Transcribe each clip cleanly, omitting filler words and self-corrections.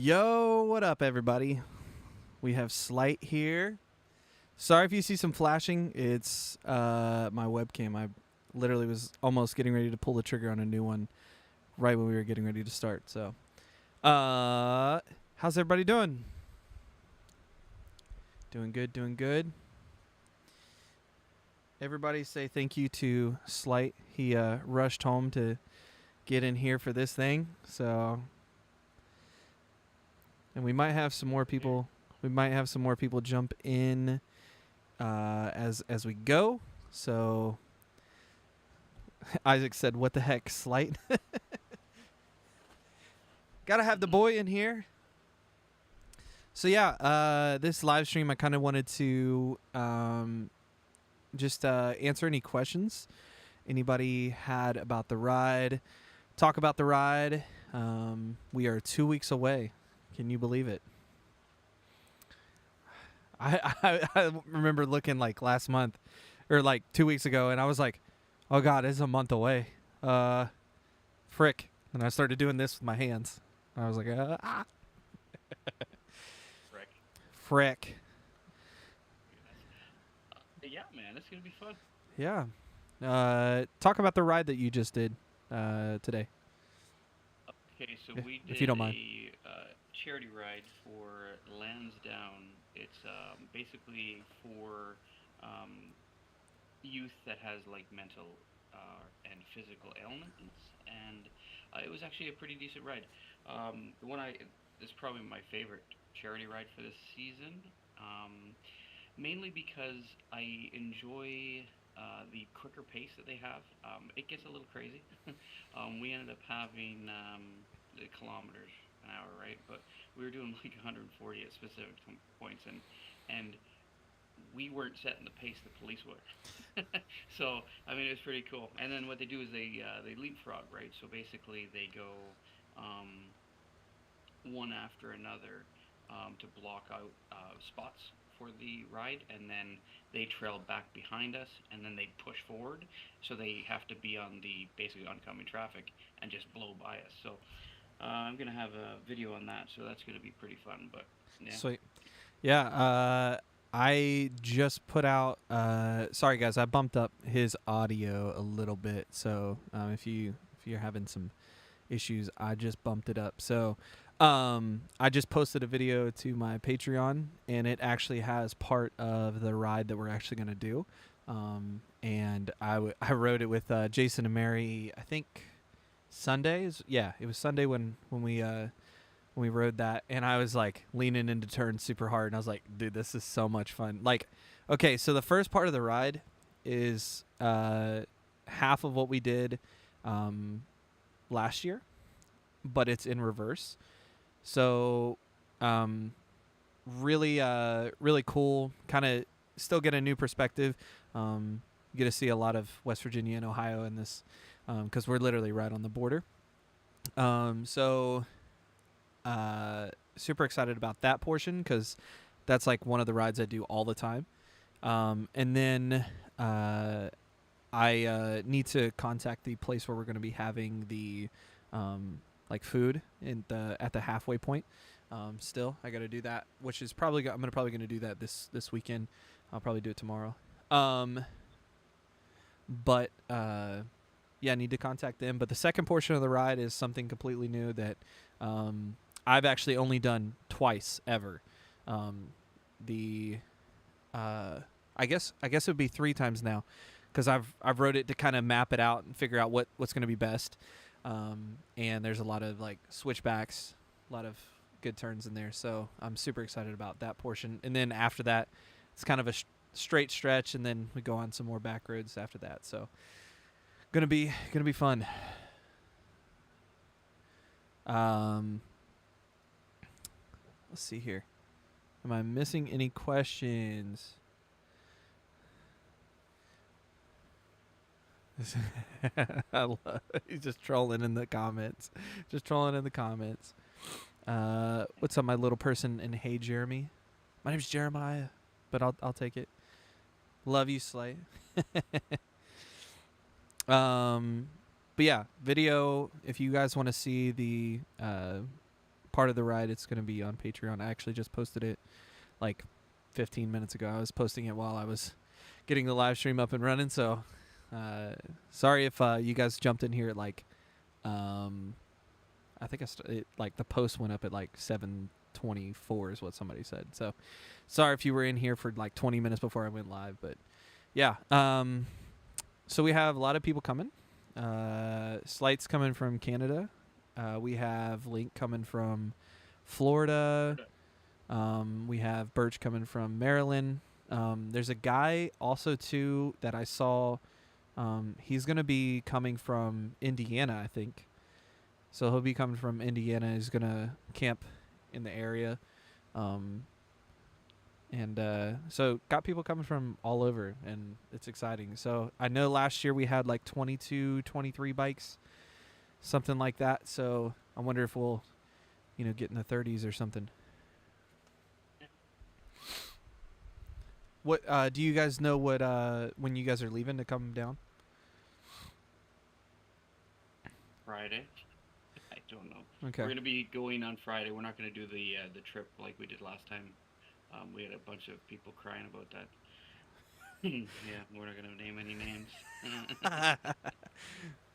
Yo, what up, everybody? We have Slight here. Sorry if you see some flashing. It's my webcam. I literally was almost getting ready to pull the trigger on a new one right when we were getting ready to start. So, how's everybody doing? Doing good, doing good. Everybody say thank you to Slight. He rushed home to get in here for this thing. So, and we might have some more people. We might have some more people jump in as we go. So Isaac said, "What the heck, Slight?" Gotta have the boy in here. So yeah, this live stream, I kind of wanted to just answer any questions anybody had about the ride, talk about the ride. We are 2 weeks away. Can you believe it? I remember looking like last month or like 2 weeks ago, and I was like, oh God, it's a month away. Frick. And I started doing this with my hands. I was like, Frick. Yeah, man, it's going to be fun. Yeah. Talk about the ride that you just did today. Okay, so we did if you don't mind. a charity ride for Lansdowne. It's basically for youth that has like mental and physical ailments, and it was actually a pretty decent ride. The one is probably my favorite charity ride for this season, mainly because I enjoy the quicker pace that they have, it gets a little crazy. We ended up having the kilometers an hour, right? But we were doing like 140 at specific points, and we weren't setting the pace the police were. So I mean, it was pretty cool. And then what they do is they leapfrog, right? So basically, they go um, one after another to block out spots for the ride, and then they trail back behind us, and then they push forward. So they have to be on the basically oncoming traffic and just blow by us. So I'm gonna have a video on that, so that's gonna be pretty fun. But yeah, Sweet. Yeah. I just put out. Sorry guys, I bumped up his audio a little bit. So if you're having some issues, I just bumped it up. So I just posted a video to my Patreon, and it actually has part of the ride that we're actually going to do. And I rode it with Jason and Mary, I think Sundays. Yeah, it was Sunday when we rode that, and I was like leaning into turns super hard, and I was like, dude, this is so much fun. Like, okay, so the first part of the ride is half of what we did last year, but it's in reverse. So really cool, kind of still get a new perspective. You get to see a lot of West Virginia and Ohio in this, because we're literally right on the border. So super excited about that portion, because that's like one of the rides I do all the time. And then I need to contact the place where we're going to be having the like food at the halfway point. Still, I got to do that, which is probably I'm probably going to do that this weekend. I'll probably do it tomorrow. But yeah, I need to contact them. But the second portion of the ride is something completely new that I've actually only done twice ever. I guess it would be 3 times now, because I've rode it to kind of map it out and figure out what's going to be best. And there's a lot of like switchbacks, a lot of good turns in there. So I'm super excited about that portion. And then after that, it's kind of a straight stretch, and then we go on some more back roads after that. So gonna be fun. Let's see here. Am I missing any questions? He's just trolling in the comments. What's up, my little person? And hey, Jeremy. My name's Jeremiah, but I'll take it. Love you, Slay. But yeah, video. If you guys want to see the part of the ride, it's gonna be on Patreon. I actually just posted it like 15 minutes ago. I was posting it while I was getting the live stream up and running. So sorry if you guys jumped in here at like I think like the post went up at like 7:24 is what somebody said. So sorry if you were in here for like 20 minutes before I went live, but yeah. So we have a lot of people coming. Slight's coming from Canada. We have Link coming from Florida. We have Birch coming from Maryland. There's a guy also too that I saw. He's gonna be coming from Indiana, I think. So he'll be coming from Indiana. He's gonna camp in the area. So got people coming from all over, and it's exciting. So I know last year we had like 22, 23 bikes, something like that. So I wonder if we'll, get in the 30s or something. What do you guys know what when you guys are leaving to come down? Friday. I don't know. Okay. We're gonna be going on Friday. We're not gonna do the trip like we did last time. We had a bunch of people crying about that. Yeah, we're not gonna name any names.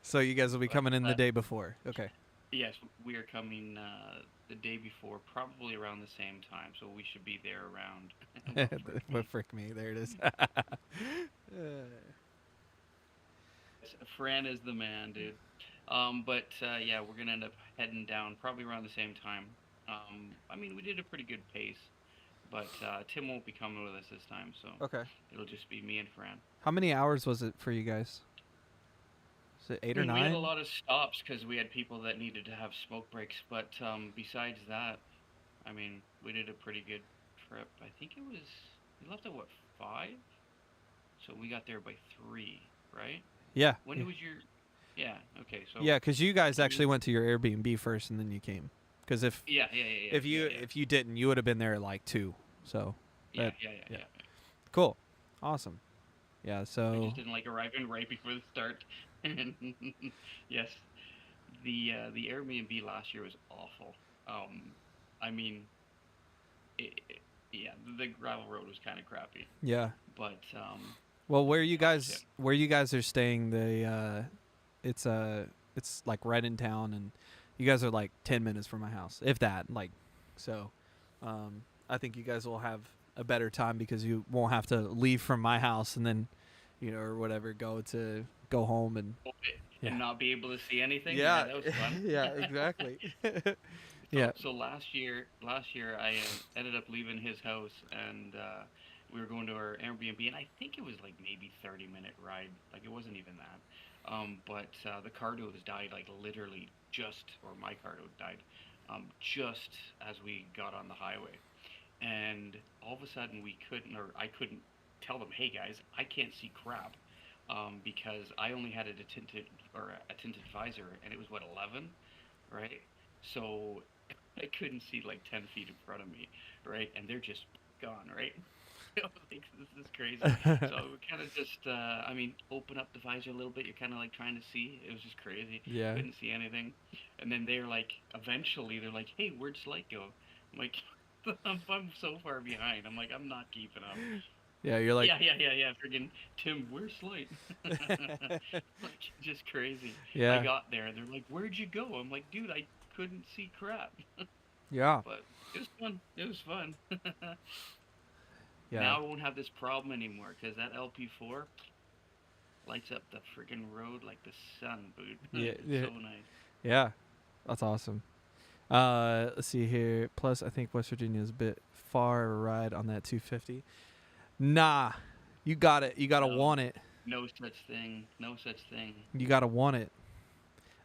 So you guys will be coming in the day before. Okay. Yes, we are coming the day before, probably around the same time. So we should be there around. What frick me? There it is. Fran is the man, dude. But yeah, we're gonna end up heading down probably around the same time. I mean, we did a pretty good pace, but Tim won't be coming with us this time, so Okay. it'll just be me and Fran. How many hours was it for you guys? Is it 8 or We had a 9? lot of stops because we had people that needed to have smoke breaks, but besides that, I mean, we did a pretty good trip. I think it was we left at what 5, so we got there by 3, right? Yeah. When was your? Yeah. Okay. So. Yeah, because you guys actually you- went to your Airbnb first, and then you came. Because Yeah. Yeah. Yeah. Yeah. if you yeah, if you didn't, you would have been there at like 2. So yeah, that- yeah, yeah, yeah. yeah. cool, awesome. Yeah. I So just didn't like arriving right before the start. Yes, the Airbnb last year was awful. I mean, yeah, the gravel road was kind of crappy, yeah. but Well, where you yeah. guys are staying, it's it's like right in town, and you guys are like 10 minutes from my house, if that. Like, so, I think you guys will have a better time because you won't have to leave from my house and then, or whatever, go home and yeah. and not be able to see anything. Yeah, That was fun. yeah, exactly. So, Yeah. so last year I ended up leaving his house, and we were going to our Airbnb, and I think it was like maybe 30-minute ride. Like it wasn't even that. But the car door died like literally or my car door died just as we got on the highway, and all of a sudden I couldn't tell them, hey guys, I can't see crap. Because I only had a tinted visor, and it was what 11, right? So I couldn't see like 10 feet in front of me, right? And they're just gone, right? I was like, this is crazy. So we kind of just, open up the visor a little bit. You're kind of like trying to see. It was just crazy. Yeah. Couldn't see anything. And then eventually they're like, hey, where'd Slight go? I'm like, I'm so far behind. I'm like, I'm not keeping up. Yeah, you're like, Yeah. Friggin' Tim, where's Slight? Like, just crazy. yeah, I got there, and they're like, "Where'd you go?" I'm like, "Dude, I couldn't see crap." yeah, But it was fun. It was fun. yeah, Now I won't have this problem anymore because that LP4 lights up the friggin' road like the sun, dude. Yeah, It's yeah. so nice. yeah. That's awesome. Let's see here. Plus, I think West Virginia is a bit far of a ride on that 250. Nah, you got it. You gotta No. want it. No such thing. No such thing. You gotta want it.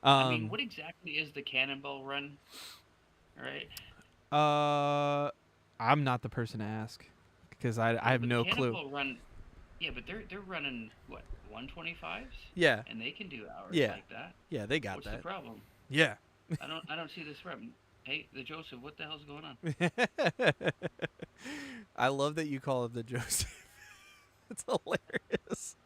I mean, what exactly is the Cannonball Run? Right? I'm not the person to ask because I have The no clue. Cannonball Run. Yeah, but they're running what 125s, Yeah, and they can do hours Yeah. like that. yeah, they got What's the that. problem? Yeah. I don't see this problem. Hey, the Joseph, what the hell's going on? I love that you call it the Joseph. It's hilarious.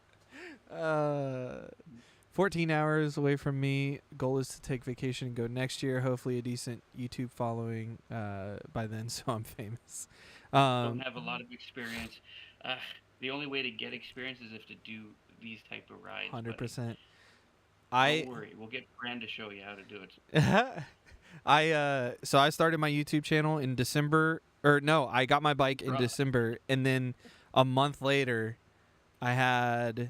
14 hours away from me. Goal is to take vacation and go next year. Hopefully a decent YouTube following by then, so I'm famous. Don't have a lot of experience. The only way to get experience is if to do these type of rides. 100%. Don't worry, we'll get Fran to show you how to do it. So I started my YouTube channel in December, or no, I got my bike in Bruh. December, and then a month later, I had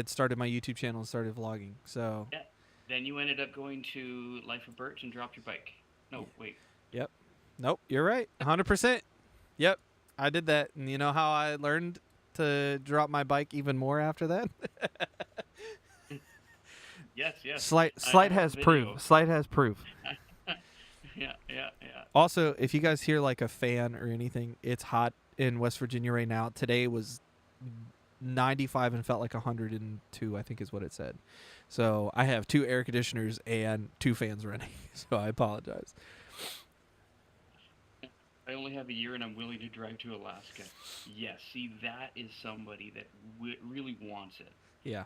started my YouTube channel and started vlogging. So Yeah. Then you ended up going to Life of Birch and dropped your bike. No, wait. nope, you're right, 100%. Yep, I did that, and you know how I learned to drop my bike even more after that? Yes. Slight I has have a proof. video. Slight has proof. Yeah. Also, if you guys hear like a fan or anything, it's hot in West Virginia right now. Today was 95 and felt like 102, I think is what it said. So I have 2 air conditioners and 2 fans running. So I apologize. I only have a year and I'm willing to drive to Alaska. Yes, see, that is somebody that really wants it. Yeah.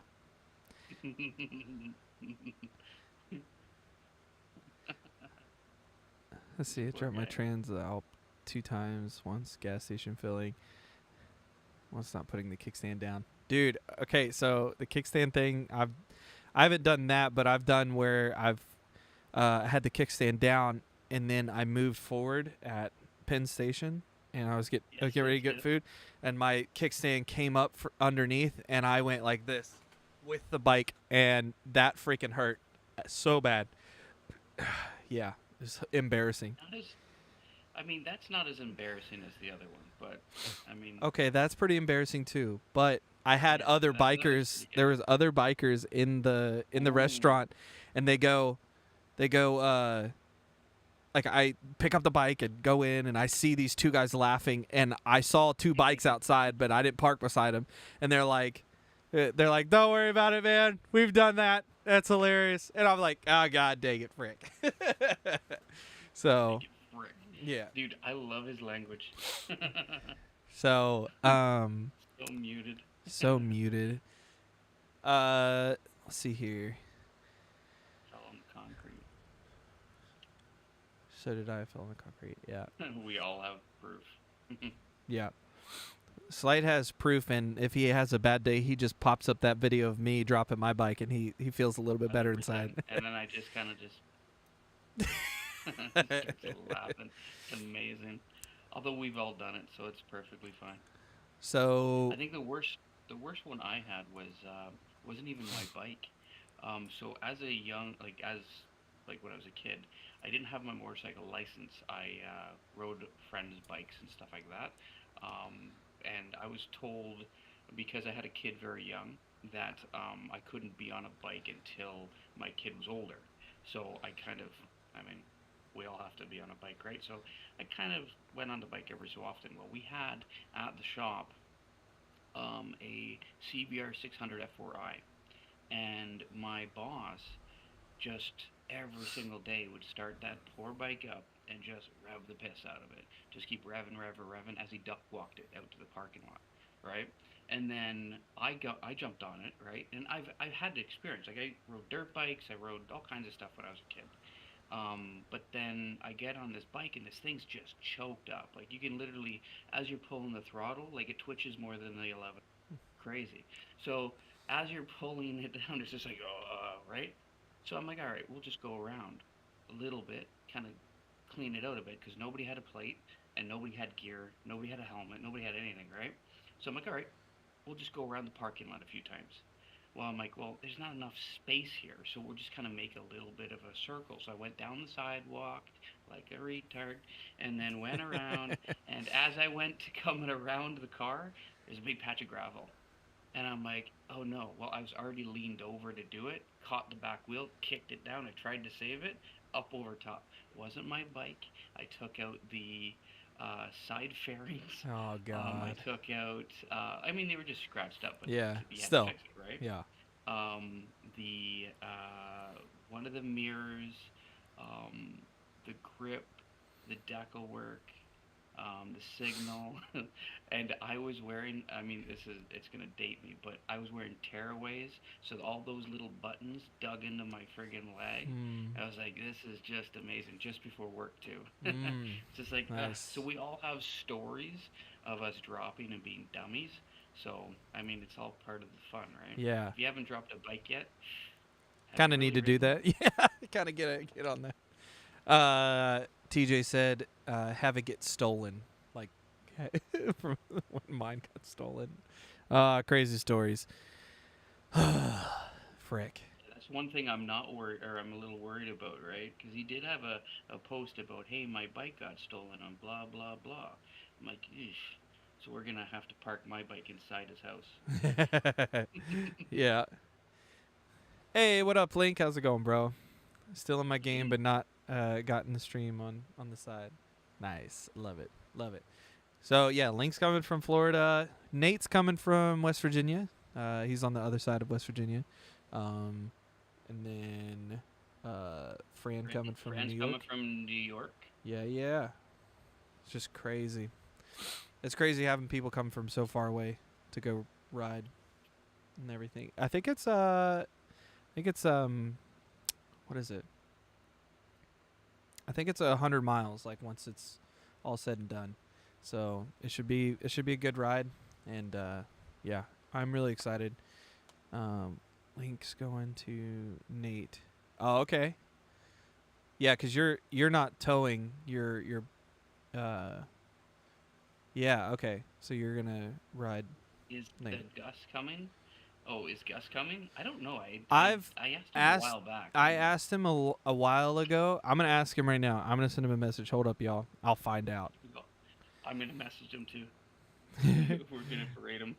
Let's see. I dropped my Okay. trans out 2 times. Once gas station filling. Once not putting the kickstand down. Dude, okay, so the kickstand thing, I haven't done that, but I've done where I've had the kickstand down and then I moved forward at Penn Station and I was getting ready to get food and my kickstand came up underneath and I went like this with the bike and that freaking hurt so bad. Yeah, it was embarrassing. I mean, that's not as embarrassing as the other one, but I mean, Okay, that's pretty embarrassing too. But I had yeah, other that was bikers. pretty good. There was other bikers in the Oh, restaurant, and they go. Like I pick up the bike and go in, and I see these two guys laughing, and I saw two bikes outside, but I didn't park beside them, and they're like, don't worry about it, man. We've done that. That's hilarious. And I'm like, oh god, dang it, frick. So make it frick. yeah. Dude, I love his language. So So muted. so muted. Let's see here. Fell on the concrete. So did I fell on the concrete? Yeah. We all have proof. Yeah. Slide has proof, and if he has a bad day, he just pops up that video of me dropping my bike, and he feels a little bit better 100%. inside. And then I just kind of just starts laughing. It's amazing. Although we've all done it, so it's perfectly fine. So I think the worst one I had was wasn't even my bike. So as a young like when I was a kid, I didn't have my motorcycle license. I rode friends' bikes and stuff like that. And I was told because I had a kid very young that I couldn't be on a bike until my kid was older. So I mean, we all have to be on a bike, right? So I kind of went on the bike every so often. Well, we had at the shop a CBR 600 F4i, and my boss just every single day would start that poor bike up and just rev the piss out of it. Just keep revving as he duck walked it out to the parking lot, right? And then I jumped on it, right? And I've had the experience. Like I rode dirt bikes, I rode all kinds of stuff when I was a kid. But then I get on this bike and this thing's just choked up. Like you can literally, as you're pulling the throttle, like it twitches more than the 11. Crazy. So as you're pulling it down, it's just like, right? So I'm like, all right, we'll just go around a little bit, kind of clean it out a bit, because nobody had a plate and nobody had gear, nobody had a helmet, nobody had anything, right? So I'm like, all right, we'll just go around the parking lot a few times. Well, I'm like, well, there's not enough space here, so we'll just kind of make a little bit of a circle. So I went down the sidewalk like a retard, and then went around. And as I went to coming around the car, there's a big patch of gravel. And I'm like, oh no. Well, I was already leaned over to do it, caught the back wheel, kicked it down. I tried to save it, up over top. Wasn't my bike. I took out the side fairings. oh I god. took out, I mean, they were just scratched up, but Yeah. you had to Still. fix it, right? Yeah. The one of the mirrors, the grip, the decal work, the signal, and I was wearing. I mean, it's gonna date me, but I was wearing tearaways, so all those little buttons dug into my friggin' leg. Mm. I was like, this is just amazing. Just before work too. Mm. It's just like so Nice. we all have stories of us dropping and being dummies. So I mean, it's all part of the fun, right? Yeah. If you haven't dropped a bike yet, have Kind you of need really to do ridden one? that. Yeah. Kind of get on that. TJ said, have it get stolen. Like, from when mine got stolen. Crazy stories. Frick. That's one thing I'm not worried, or I'm a little worried about, right? Because he did have a post about, hey, my bike got stolen on blah blah blah. I'm like, eesh. So we're gonna have to park my bike inside his house. Yeah. Hey, what up, Link? How's it going, bro? Still in my game, Mm. but not gotten the stream on the side. Nice. Love it. Love it. So yeah, Link's coming from Florida. Nate's coming from West Virginia. He's on the other side of West Virginia. And then Fran coming from Friends New coming York. from New York. Yeah, yeah. It's just crazy. It's crazy having people come from so far away to go ride and everything. I think it's what is it? I think it's 100 miles. Like once it's all said and done, so it should be a good ride. And yeah, I'm really excited. Link's going to Nate. Oh, okay. Yeah, 'cause you're not towing. You're yeah, okay. So you're gonna ride Is Nate. the Gus coming? Oh, is Gus coming? I don't know. I've I asked him a asked. while back. I asked him a while ago. I'm gonna ask him right now. I'm gonna send him a message. Hold up, y'all. I'll find out. I'm gonna message him too. We're gonna parade him.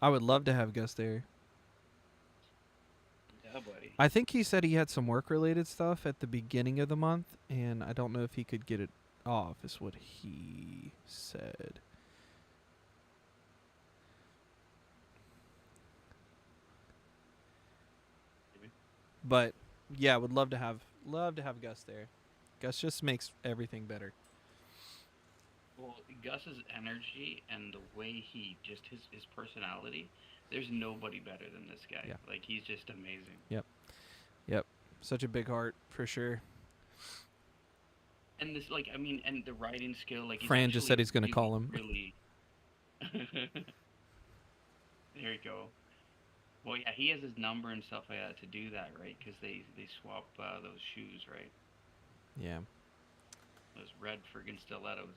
I would love to have Gus there. Yeah, buddy. I think he said he had some work-related stuff at the beginning of the month, and I don't know if he could get it off. Is what he said. But yeah, would love to have Gus there. Gus just makes everything better. Well, Gus's energy and the way he just his personality. There's nobody better than this guy. Yeah. Like he's just amazing. Yep. Such a big heart for sure. And this, like, I mean, and the writing skill, like. Fran just said he's gonna call him. Really. There you go. Well, yeah, he has his number and stuff like that to do that, right? Because they swap those shoes, right? Yeah. Those red friggin' stilettos.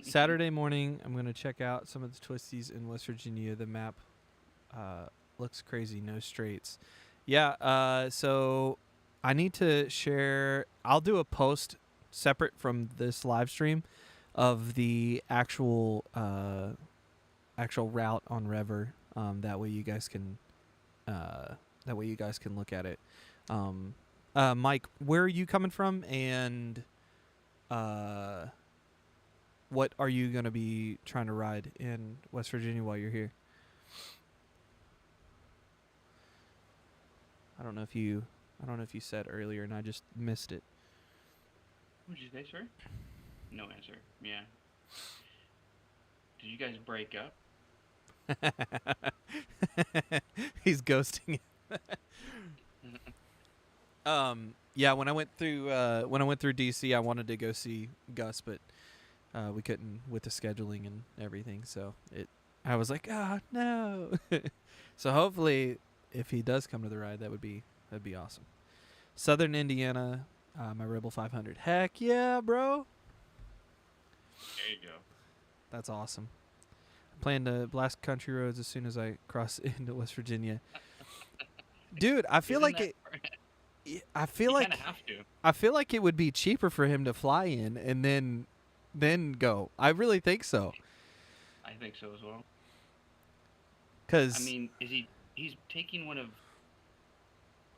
Saturday morning, I'm gonna check out some of the twisties in West Virginia. The map looks crazy. No straights. Yeah. So I need to share. I'll do a post separate from this live stream of the actual route on Rever. That way you guys can look at it. Mike, where are you coming from, and what are you going to be trying to ride in West Virginia while you're here? I don't know if you said earlier and I just missed it. What did you say, sir? No answer. Yeah. Did you guys break up? He's ghosting. Yeah, when I went through DC, I wanted to go see Gus, but we couldn't with the scheduling and everything. So I was like, no. So hopefully, if he does come to the ride, that'd be awesome. Southern Indiana, my Rebel 500. Heck yeah, bro. There you go. That's awesome. I plan to blast country roads as soon as I cross into West Virginia. Dude, I feel like it. I feel like have to. I feel like it would be cheaper for him to fly in and then go. I really think so. I think so as well. Cause I mean, he's taking one of.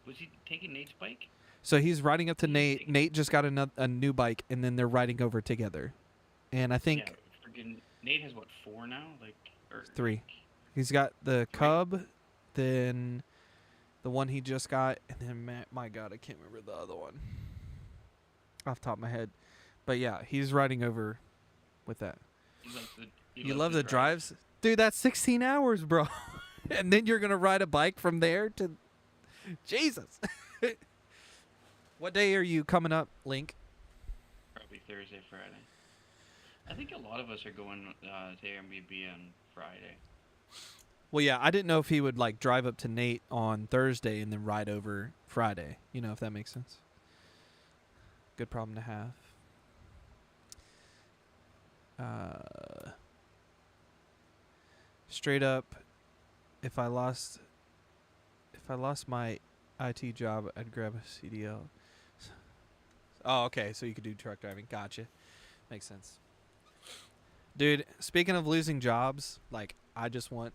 Was he taking Nate's bike? so he's riding up to Nate. Nate just got a new bike, and then they're riding over together. And I think Nate has what, 4 now? Like, or 3. He's got the Cub, then the one he just got, and then my God, I can't remember the other one off the top of my head. But yeah, he's riding over with that. You love the drives? Dude, that's 16 hours, bro. And then you're going to ride a bike from there to... Jesus. What day are you coming up, Link? Probably Thursday, Friday. I think a lot of us are going to Airbnb on Friday. Well, yeah, I didn't know if he would like drive up to Nate on Thursday and then ride over Friday. You know, if that makes sense. Good problem to have. Straight up, if I lost my IT job, I'd grab a CDL. Oh, okay, so you could do truck driving. Gotcha. Makes sense. Dude, speaking of losing jobs, like, I just want,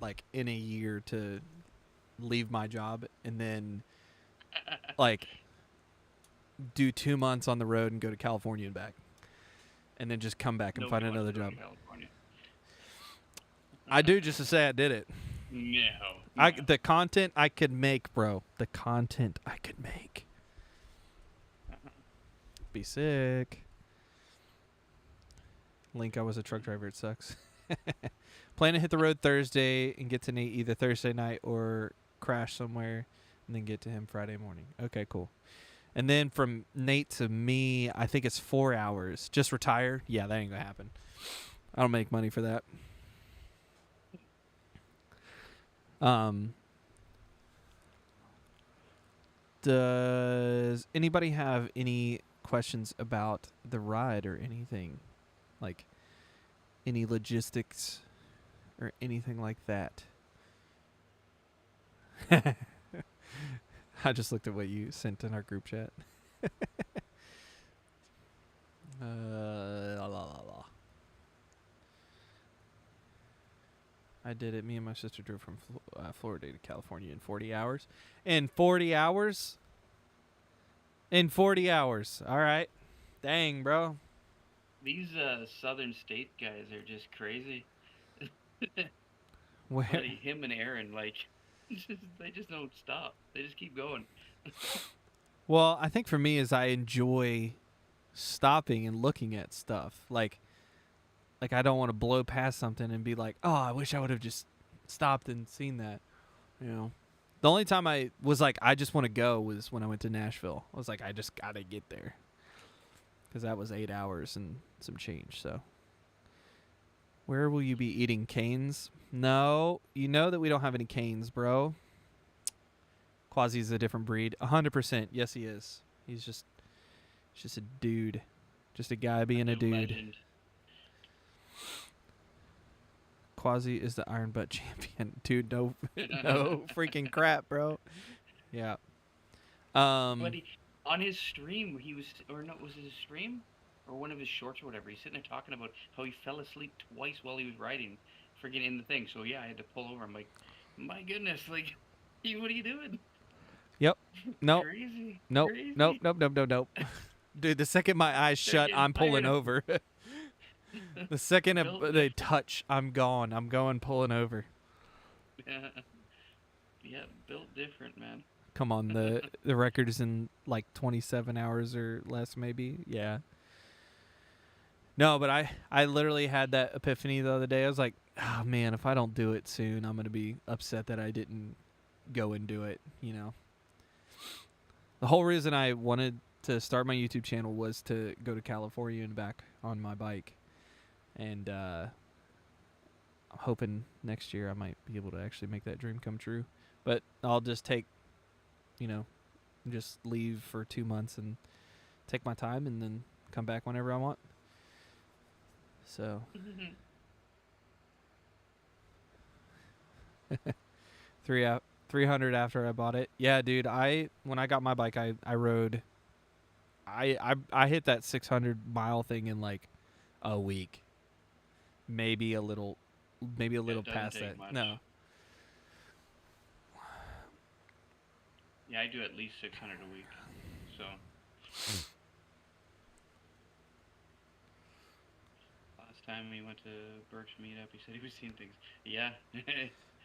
like, in a year to leave my job and then, like, do 2 months on the road and go to California and back. And then just come back and find another job. I do, just to say I did it. No. The content I could make, bro. The content I could make. Be sick. Link, I was a truck driver. It sucks. Plan to hit the road Thursday and get to Nate either Thursday night or crash somewhere and then get to him Friday morning. Okay, cool. And then from Nate to me, I think it's 4 hours. Just retire? Yeah, that ain't going to happen. I don't make money for that. Does anybody have any questions about the ride or anything? Like any logistics or anything like that. I just looked at what you sent in our group chat. La, la, la. I did it. Me and my sister drove from Florida to California in 40 hours. In 40 hours? In 40 hours. All right. Dang, bro. These southern state guys are just crazy. Where? Buddy, him and Aaron, like, they just don't stop. They just keep going. Well, I think for me is I enjoy stopping and looking at stuff. Like I don't want to blow past something and be like, oh, I wish I would have just stopped and seen that. You know, the only time I was like, I just want to go was when I went to Nashville. I was like, I just got to get there. Because that was 8 hours and some change. So, where will you be eating canes? No, you know that we don't have any canes, bro. Quasi's a different breed. 100%. Yes, he is. He's just a dude. Just a guy being a dude. Legend. Quasi is the Iron Butt champion. Dude, no freaking crap, bro. Yeah. But on his stream, he was, or no, was it his stream? Or one of his shorts or whatever, he's sitting there talking about how he fell asleep twice while he was riding, freaking in the thing. So yeah, I had to pull over. I'm like, my goodness, like, what are you doing? Yep. Nope. Crazy. Nope. Crazy. Nope. Dude, the second my eyes shut, I'm pulling over. The second they touch, I'm gone. I'm going pulling over. Yeah, built different, man. Come on, the record is in like 27 hours or less, maybe. Yeah. No, but I literally had that epiphany the other day. I was like, oh man, if I don't do it soon, I'm gonna be upset that I didn't go and do it. You know. The whole reason I wanted to start my YouTube channel was to go to California and back on my bike. And I'm hoping next year I might be able to actually make that dream come true. But I'll just just leave for 2 months and take my time and then come back whenever I want. So 300 after I bought it. Yeah, dude, when I got my bike, I rode I hit that 600 mile thing in like a week. Maybe a little past that. Much. No. Yeah, I do at least 600 a week. So last time we went to Birch meetup, he said he was seeing things. Yeah.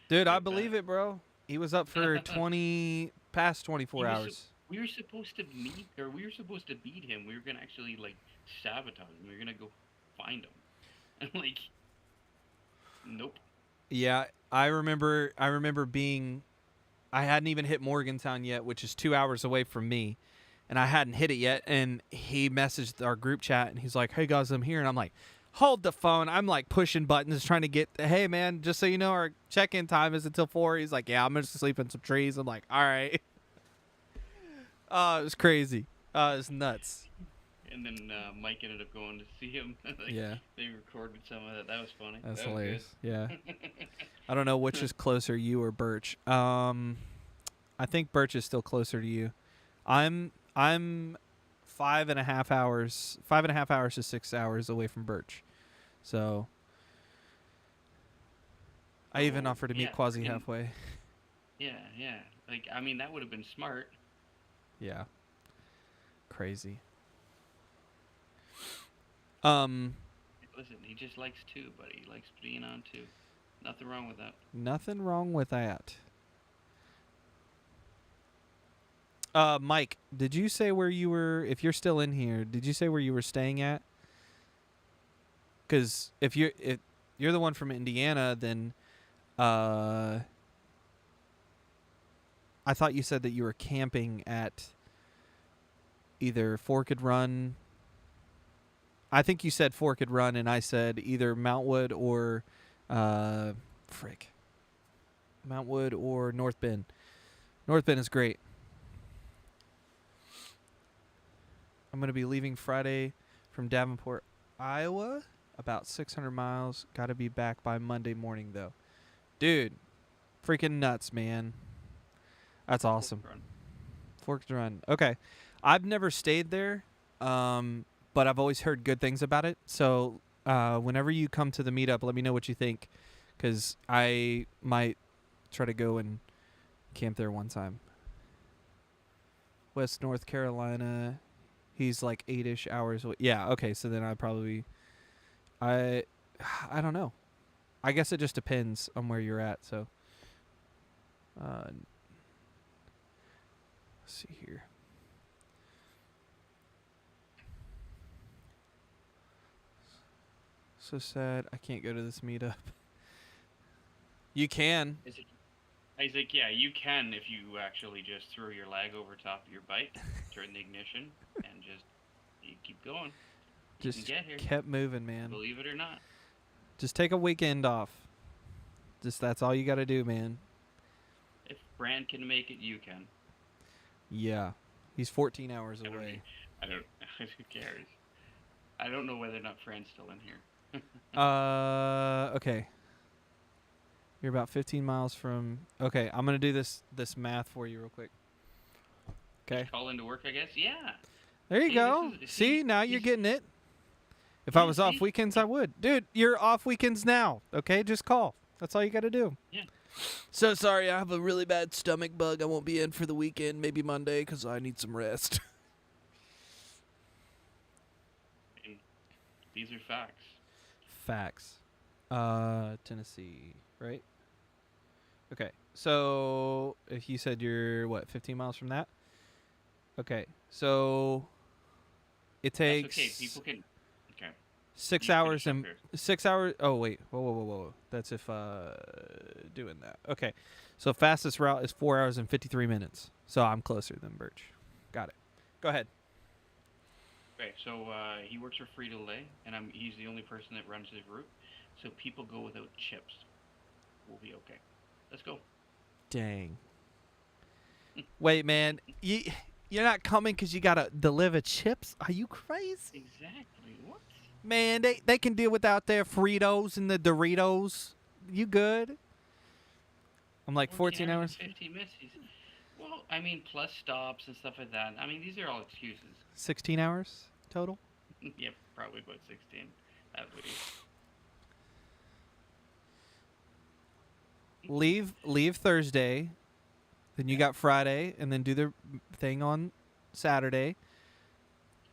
Dude, I believe it, bro. He was up for past 24 hours. We were supposed to meet, or we were supposed to beat him. We were gonna actually like sabotage him. We were gonna go find him. And like, nope. Yeah, I remember being. I hadn't even hit Morgantown yet, which is 2 hours away from me, and I hadn't hit it yet. And he messaged our group chat, and he's like, "Hey guys, I'm here." And I'm like, "Hold the phone!" I'm like pushing buttons, trying to get. Hey man, just so you know, our check-in time is until 4. He's like, "Yeah, I'm gonna sleep in some trees." I'm like, "All right." Oh, it was crazy. It was nuts. And then Mike ended up going to see him. Like, yeah. They recorded some of that. That was funny. That's that hilarious. Yeah. I don't know which is closer, you or Birch. I think Birch is still closer to you. I'm 5.5 hours to 6 hours away from Birch. So I even offered to meet Quasi halfway. Yeah. Like, I mean, that would have been smart. Yeah. Crazy. Listen, he just likes two, buddy. He likes being on two. Nothing wrong with that. Nothing wrong with that. Mike, did you say where you were, if you're still in here, did you say where you were staying at? Because if you're the one from Indiana, then I thought you said that you were camping at either Forked Run. I think you said Forked Run, and I said either Mountwood or Mountwood or North Bend. North Bend is great. I'm going to be leaving Friday from Davenport, Iowa, about 600 miles. Got to be back by Monday morning, though. Dude, freaking nuts, man. That's awesome. Run. Forked Run. Okay. I've never stayed there, but I've always heard good things about it. So whenever you come to the meetup, let me know what you think, because I might try to go and camp there one time. West North Carolina. He's like 8-ish hours away. Yeah, okay, so then I don't know. I guess it just depends on where you're at, so let's see here. So sad I can't go to this meetup. You can. He's like, yeah, you can if you actually just throw your leg over top of your bike, turn the ignition, and just you keep going. You Just can get here. kept moving, man. Believe it or not. Just take a weekend off. Just that's all you got to do, man. If Brand can make it, you can. Yeah. He's 14 hours I don't away. Who cares? I don't know whether or not Fran's still in here. Okay. You're about 15 miles from. Okay, I'm gonna do this math for you real quick. Okay. Just call into work, I guess. Yeah. There you See, go. See, now you're getting it. If I was off weekends, I would. Dude, you're off weekends now. Okay, just call. That's all you got to do. Yeah. So sorry, I have a really bad stomach bug. I won't be in for the weekend, maybe Monday, because I need some rest. And these are facts. Facts. Tennessee, right? Okay, so if you said you're, 15 miles from that? Okay, so it takes That's okay. People can. Okay. 6 You hours finish up and here. 6 hours. Oh wait, whoa. That's if doing that. Okay, so fastest route is 4 hours and 53 minutes. So I'm closer than Birch. Got it. Go ahead. Okay, so he works for Frito-Lay, and he's the only person that runs the group. So people go without chips. We'll be okay. Let's go. Dang. Wait, man, you're not coming because you gotta deliver chips? Are you crazy? Exactly. What? Man, they can deal without their Fritos and the Doritos. You good? I'm like 14 hours. 50 misses. Well, I mean, plus stops and stuff like that. I mean, these are all excuses. 16 hours total? Yeah, probably about 16. That would be. Leave Thursday. Then you got Friday, and then do the thing on Saturday.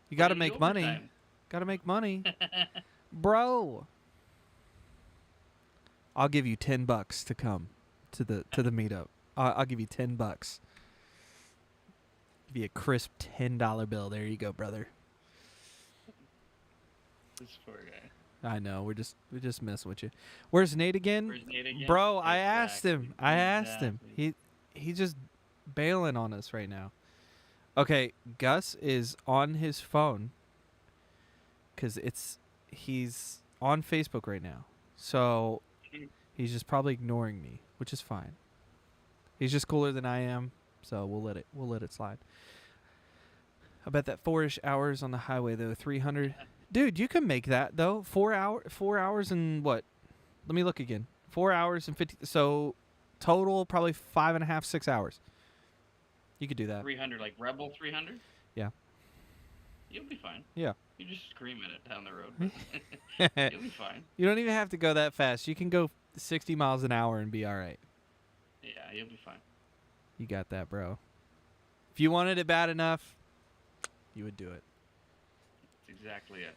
You got to make money. Got to make money. Bro. I'll give you $10 to come to the meetup. I'll give you $10. Give you a crisp $10 bill. There you go, brother. This poor guy. I know. We're just messing with you. Where's Nate again? Where's Nate again? Bro, I asked him. Exactly. He's just bailing on us right now. Okay, Gus is on his phone because he's on Facebook right now. So he's just probably ignoring me, which is fine. He's just cooler than I am, so we'll let it slide. I bet that 4-ish hours on the highway though, 300. Dude, you can make that though. 4 hours and what? Let me look again. 4 hours and 50. So total probably 5.5, 6 hours. You could do that. 300, like Rebel 300? Yeah. You'll be fine. Yeah. You just scream at it down the road. You'll be fine. You don't even have to go that fast. You can go 60 miles an hour and be all right. Yeah, you'll be fine. You got that, bro. If you wanted it bad enough, you would do it. That's exactly it.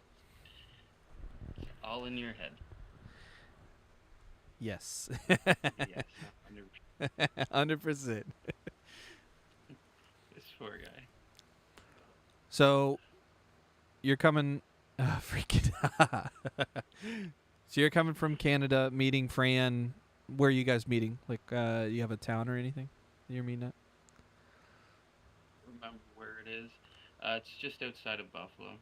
It's all in your head. Yes. Yes. 100%. This poor guy. So you're coming freaking So you're coming from Canada, meeting Fran. Where are you guys meeting? Like you have a town or anything that you're meeting at? Remember where it is? It's just outside of Buffalo.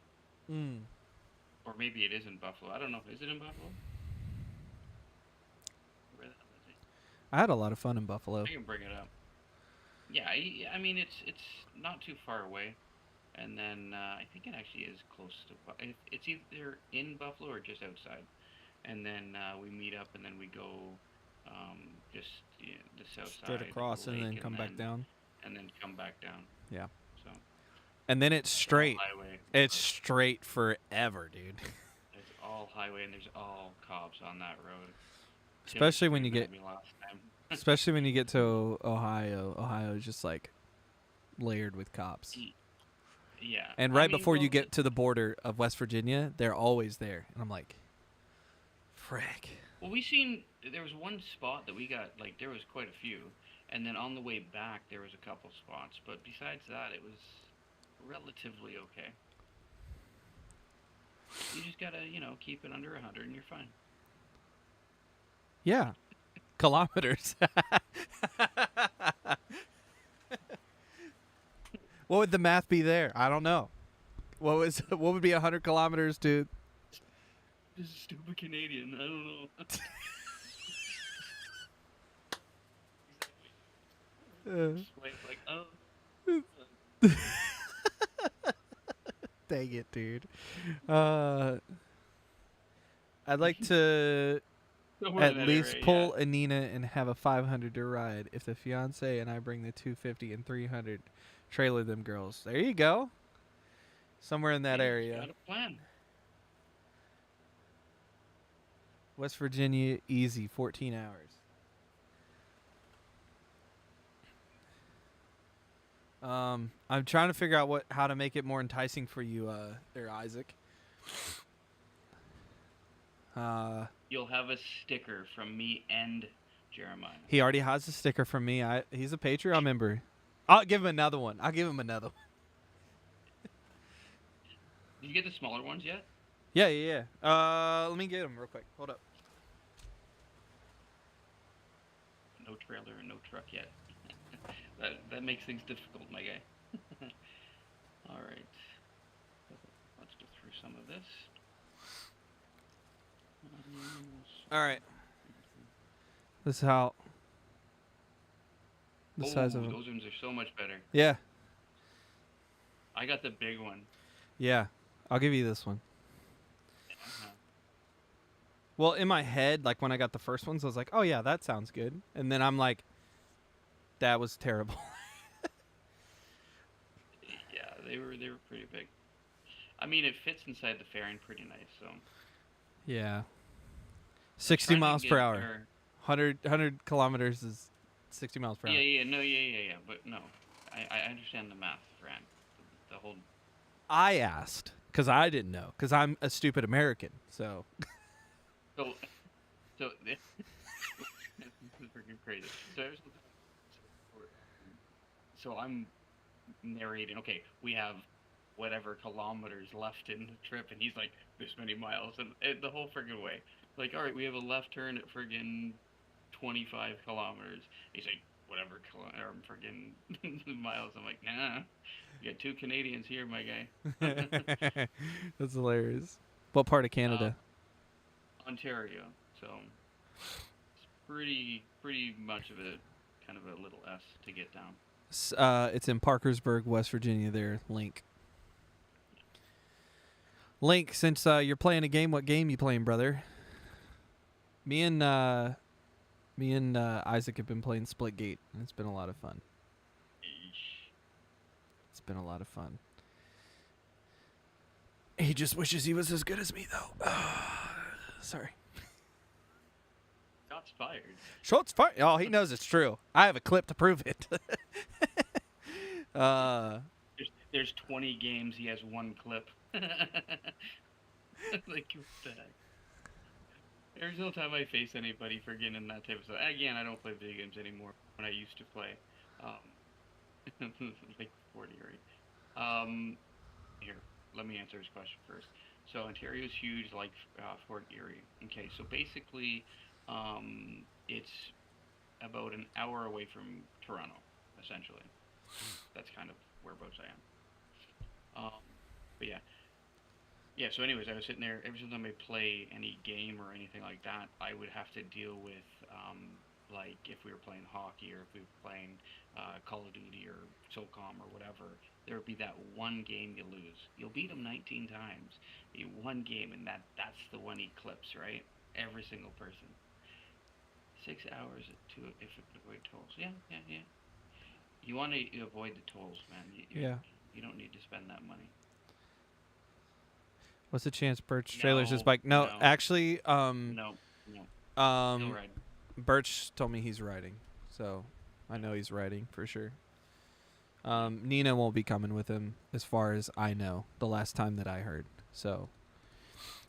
Or maybe it is in Buffalo. I don't know. Is it in Buffalo? Where the hell is it? I had a lot of fun in Buffalo. I can bring it up. Yeah, I mean it's not too far away. and then I think it actually is close to. It's either in Buffalo or just outside, and then we meet up, and then we go just the south Straight side of across the and lake, then come back down. and then come back down. Yeah. So And then it's it's all straight. highway. It's straight forever, dude. It's all highway, and there's all cops on that road. Tim was Especially when you screaming get at me last time. especially when you get to Ohio. Ohio is just like layered with cops. Yeah. And I right mean, before you well, get to the border of West Virginia, they're always there. And I'm like, frick. well, we seen there was one spot that we got, like there was quite a few, and then on the way back there was a couple spots, but besides that it was relatively okay. You just gotta, keep it under 100 and you're fine. Yeah. Kilometers. What would the math be there? I don't know. What would be 100 kilometers to This is stupid Canadian. I don't know. Like, dang it, dude. I'd like to somewhere in at that least area, pull a Nina and have a 500 to ride if the fiance and I bring the 250 and 300 trailer them girls. There you go. Somewhere in that Hey, area. got a plan. West Virginia, easy, 14 hours. I'm trying to figure out how to make it more enticing for you, there, Isaac. You'll have a sticker from me and Jeremiah. He already has a sticker from me. He's a Patreon member. I'll give him another one. Did you get the smaller ones yet? Yeah. Let me get him real quick. Hold up. No trailer and no truck yet. that makes things difficult, my guy. All right. Let's go through some of this. All right. This is how. The size of them. Those ones are so much better. Yeah. I got the big one. Yeah. I'll give you this one. Uh-huh. Well, in my head, like when I got the first ones, I was like, "Oh yeah, that sounds good," and then I'm like, "That was terrible." Yeah, they were pretty big. I mean, it fits inside the fairing pretty nice. So. Yeah. 60 Trying to miles get per hour. her- 100 kilometers is 60 miles per hour. Yeah. But no, I understand the math, Fran. The whole. I asked because I didn't know because I'm a stupid American. So. So this is freaking crazy. So I'm narrating. Okay, we have whatever kilometers left in the trip, and he's like, this many miles, and the whole friggin' way. Like, all right, we have a left turn at friggin' 25 kilometers. He's like, whatever friggin' miles. I'm like, nah, you got two Canadians here, my guy. That's hilarious. What part of Canada? Ontario. So it's pretty much of a kind of a little S to get down. It's in Parkersburg, West Virginia. There, Link. Link, since you're playing a game, what game you playing, brother? Me and Isaac have been playing Splitgate, and it's been a lot of fun. It's been a lot of fun. He just wishes he was as good as me, though. Sorry. Shots fired. Shots fired. Oh, he knows it's true. I have a clip to prove it. There's 20 games. He has one clip. Like, what the heck? Every single time I face anybody for getting in that type of stuff. Again, I don't play video games anymore. When I used to play, like 40 already. Here, let me answer his question first. So Ontario's huge, like Fort Erie. Okay, so basically, it's about an hour away from Toronto, essentially. That's kind of whereabouts I am. But yeah. Yeah, so anyways, I was sitting there, every single time I play any game or anything like that, I would have to deal with like if we were playing hockey or if we were playing Call of Duty or SOCOM or whatever, there would be that one game you lose. You'll beat them 19 times. You one game, and that's the one he clips, right? Every single person. 6 hours to if it would avoid tolls. Yeah, yeah, yeah. You want to avoid the tolls, man. Yeah. You don't need to spend that money. What's the chance Birch trailers his No, bike? No, no, actually, no, no. Still riding. Birch told me he's riding, so I know he's riding for sure. Yeah. Nina won't be coming with him, as far as I know. The last time that I heard, so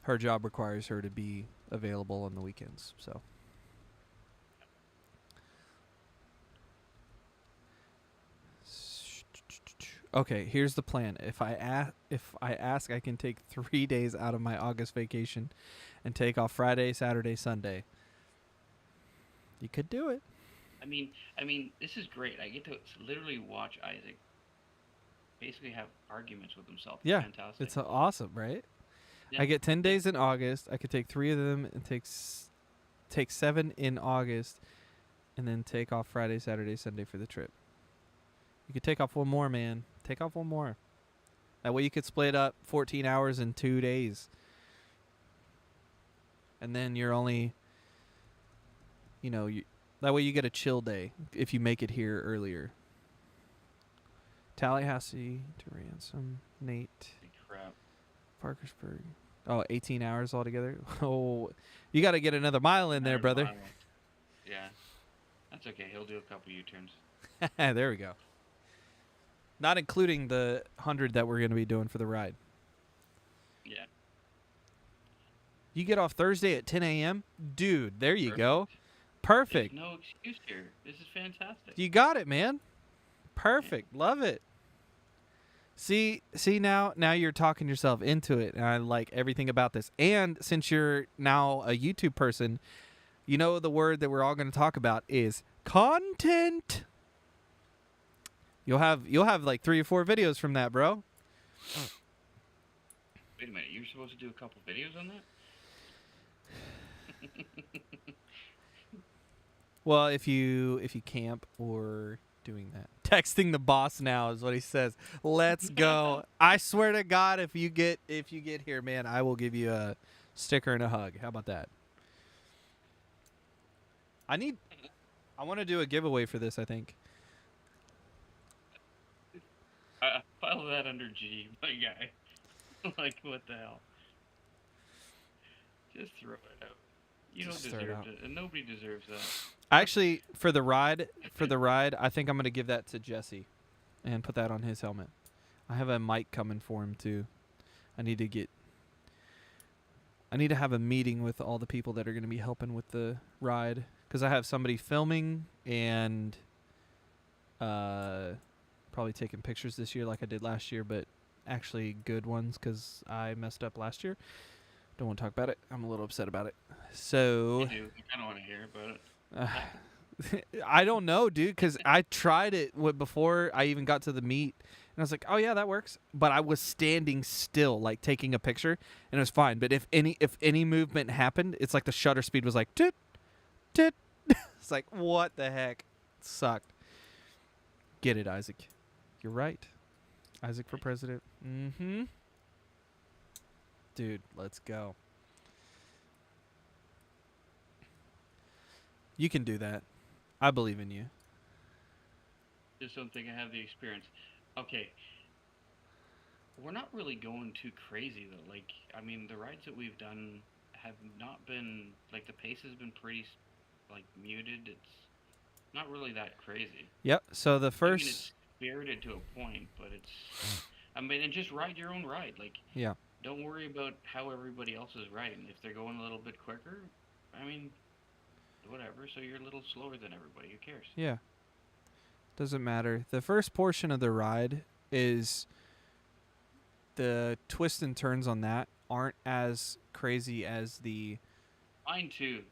her job requires her to be available on the weekends. So. Okay, here's the plan. If I ask, I can take 3 days out of my August vacation, and take off Friday, Saturday, Sunday. You could do it. I mean, this is great. I get to literally watch Isaac basically have arguments with himself. It's Yeah, fantastic. it's awesome, right? Yeah. I get 10 days in August. I could take 3 of them and take 7 in August, and then take off Friday, Saturday, Sunday for the trip. You could take off one more, man. Take off one more. That way you could split up 14 hours in 2 days. And then you're only, that way you get a chill day if you make it here earlier. Tallahassee to Ransom, Nate, Crap. Parkersburg. Oh, 18 hours altogether. Oh, you got to get another mile in there, brother. Yeah. That's okay. He'll do a couple U-turns. There we go. Not including the 100 that we're going to be doing for the ride. Yeah. You get off Thursday at 10 a.m.? Dude, there you Perfect. go. Perfect. There's no excuse here. This is fantastic. You got it, man. Perfect. Yeah. Love it. See now you're talking yourself into it, and I like everything about this. And since you're now a YouTube person, you know the word that we're all going to talk about is content. You'll have like 3 or 4 videos from that, bro. Wait a minute, you're supposed to do a couple videos on that? Well, if you camp or doing that. Texting the boss now is what he says. Let's go. I swear to God, if you get here, man, I will give you a sticker and a hug. How about that? I want to do a giveaway for this, I think. File that under G, my guy. Like, what the hell? Just throw it out. You don't deserve it, and nobody deserves that. Actually, for the ride, I think I'm gonna give that to Jesse, and put that on his helmet. I have a mic coming for him too. I need to have a meeting with all the people that are gonna be helping with the ride, because I have somebody filming and probably taking pictures this year like I did last year, but actually good ones because I messed up last year. Don't want to talk about it. I'm a little upset about it. So I do. I don't want to hear about it. I don't know, dude, because I tried it before I even got to the meet, and I was like, oh yeah, that works. But I was standing still, like taking a picture, and it was fine. But if any movement happened, it's like the shutter speed was like tit, tit. It's like, what the heck? It sucked. Get it, Isaac. You're right. Isaac for president. Mm-hmm. Dude, let's go. You can do that. I believe in you. Just don't think I have the experience. Okay. We're not really going too crazy, though. Like, I mean, the rides that we've done have not been, like, the pace has been pretty, like, muted. It's not really that crazy. Yep. So the first... I mean, it's spirited to a point, but it's... I mean, and just ride your own ride. Like, yeah. Don't worry about how everybody else is riding. If they're going a little bit quicker, I mean, whatever. So you're a little slower than everybody. Who cares? Yeah. Doesn't matter. The first portion of the ride is the twists and turns on that aren't as crazy as the... Mine too.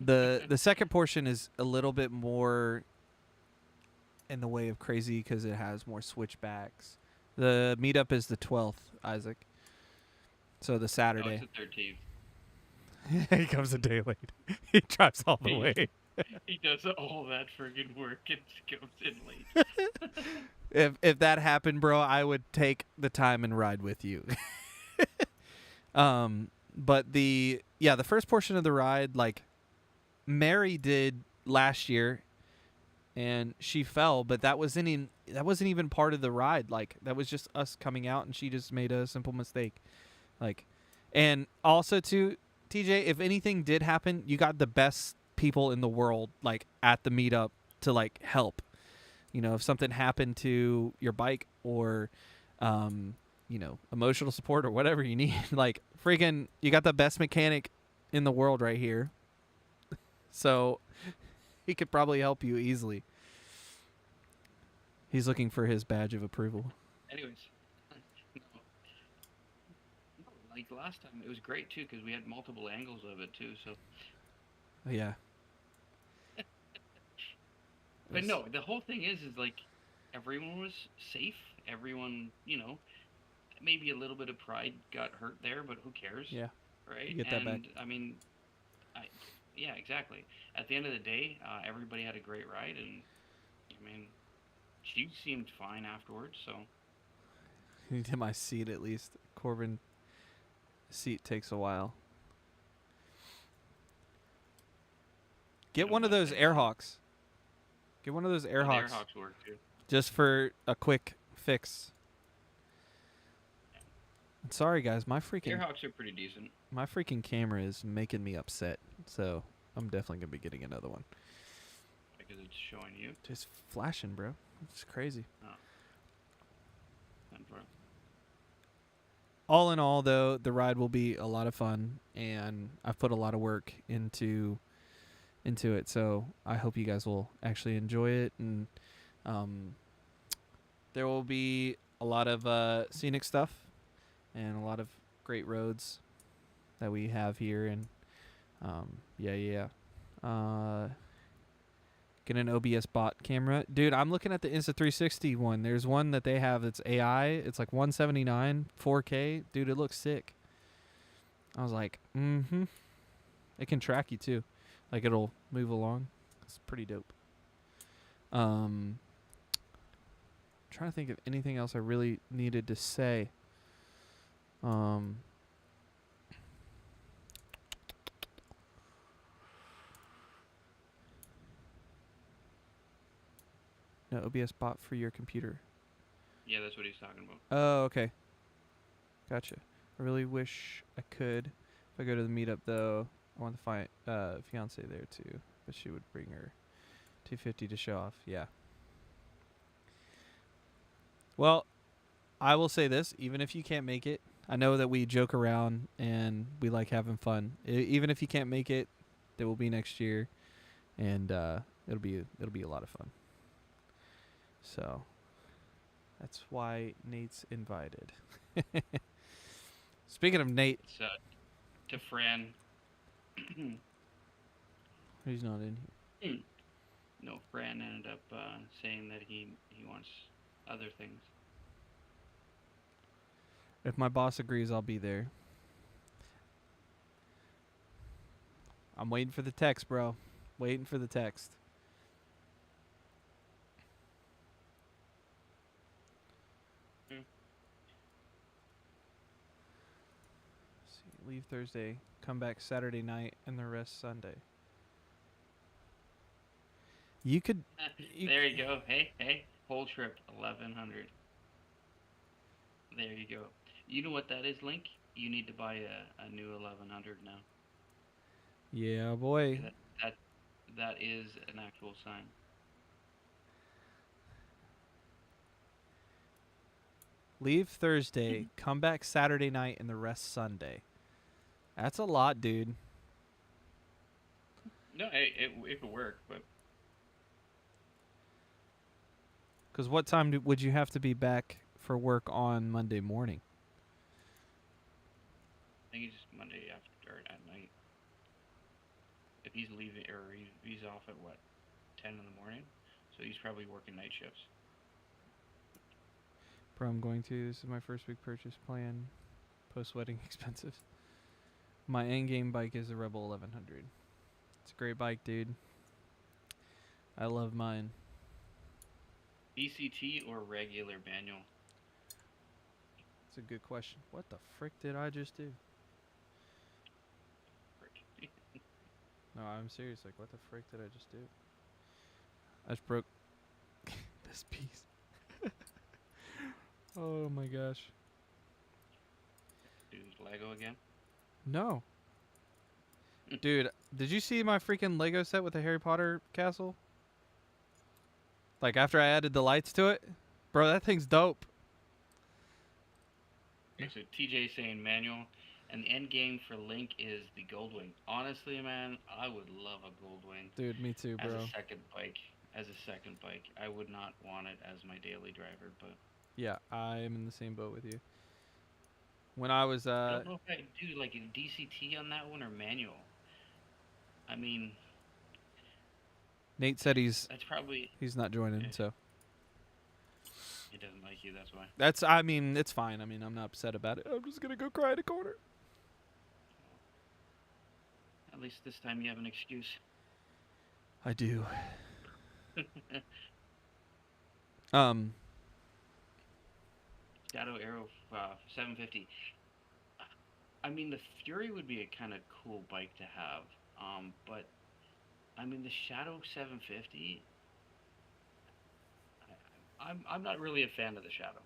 The second portion is a little bit more in the way of crazy because it has more switchbacks. The meetup is the 12th, Isaac. So the Saturday. No, it's the He comes a day late. He drives all the way. He does all that friggin' work and comes in late. If that happened, bro, I would take the time and ride with you. But the first portion of the ride, like Mary did last year, and she fell, but that wasn't even part of the ride. Like that was just us coming out, and she just made a simple mistake. Like, and also too, TJ, if anything did happen, you got the best people in the world like at the meetup to like help. You know, if something happened to your bike or emotional support or whatever you need, like freaking you got the best mechanic in the world right here. So he could probably help you easily. He's looking for his badge of approval. Anyways, like last time, it was great too because we had multiple angles of it too. So, Yeah. but no, the whole thing is like everyone was safe. Everyone, maybe a little bit of pride got hurt there, but who cares? Yeah. Right. You get that back. I mean, yeah, exactly. At the end of the day, everybody had a great ride, and I mean, she seemed fine afterwards. So. To my seat at least. Corbin seat takes a while. Get one of those Airhawks. Get one of those Airhawks. The Airhawks work too. Just for a quick fix. Sorry guys, my Airhawks are pretty decent. My freaking camera is making me upset. So I'm definitely gonna be getting another one. Because it's showing you. Just flashing, bro. It's crazy. Oh. All in all, though, the ride will be a lot of fun, and I've put a lot of work into it. So I hope you guys will actually enjoy it, and there will be a lot of scenic stuff and a lot of great roads that we have here, and get an OBS bot camera. Dude, I'm looking at the Insta360 one. There's one that they have that's AI. It's like 179, 4K. Dude, it looks sick. I was like, It can track you too. Like it'll move along. It's pretty dope. Trying to think of anything else I really needed to say. No, OBS bot for your computer. Yeah, that's what he's talking about. Oh, okay. Gotcha. I really wish I could. If I go to the meetup, though, I want to find fiance there, too. But she would bring her 250 to show off. Yeah. Well, I will say this. Even if you can't make it, I know that we joke around and we like having fun. Even if you can't make it, there will be next year. And it'll be a lot of fun. So that's why Nate's invited. Speaking of Nate, it's, to Fran. He's not in here. No, Fran ended up saying that he wants other things. If my boss agrees, I'll be there. I'm waiting for the text, bro. Waiting for the text. Leave Thursday, come back Saturday night, and the rest Sunday. You could. There you go. Hey, whole trip 1,100. There you go. You know what that is, Link? You need to buy a new 1,100 now. Yeah, boy. That is an actual sign. Leave Thursday, come back Saturday night, and the rest Sunday. That's a lot, dude. No, it could work, but. Because what time would you have to be back for work on Monday morning? I think it's Monday after at night. If he's leaving, or he's off at 10 in the morning, so he's probably working night shifts. Bro, I'm going to. This is my first big purchase plan. Post-wedding expensive. My end game bike is a Rebel 1100. It's a great bike, dude. I love mine. DCT or regular manual? It's a good question. What the frick did I just do? Frick. No, I'm serious. Like, what the frick did I just do? I just broke this piece. Oh my gosh. Dude, Lego again? No. Dude, did you see my freaking Lego set with the Harry Potter castle? Like, after I added the lights to it? Bro, that thing's dope. Okay, so TJ saying manual, and the end game for Link is the Goldwing. Honestly, man, I would love a Goldwing Dude, me too, as bro. a second bike. I would not want it as my daily driver, but Yeah, I am in the same boat with you. When I was, I don't know if I do like a DCT on that one or manual. I mean, Nate said he's that's probably not joining, eh, so. he doesn't like you. That's why. I mean, it's fine. I mean, I'm not upset about it. I'm just gonna go cry in a corner. At least this time you have an excuse. I do. Shadow Arrow 750. I mean, the Fury would be a kind of cool bike to have. But I mean, the Shadow 750. I'm not really a fan of the Shadow.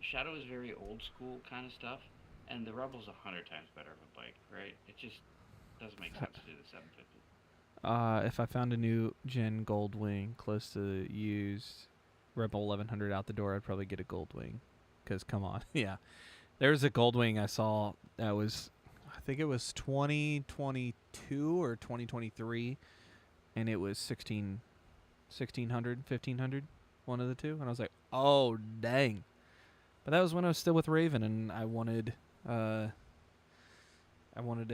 Shadow is very old school kind of stuff, and the Rebel's 100 times better of a bike, right? It just doesn't make sense to do the 750. If I found a new gen Goldwing close to used Rebel 1100 out the door, I'd probably get a Goldwing. Because, come on. Yeah. There's a Goldwing I saw that was, I think it was 2022 or 2023, and it was 1600, 1500, one of the two. And I was like, oh, dang. But that was when I was still with Raven, and I wanted to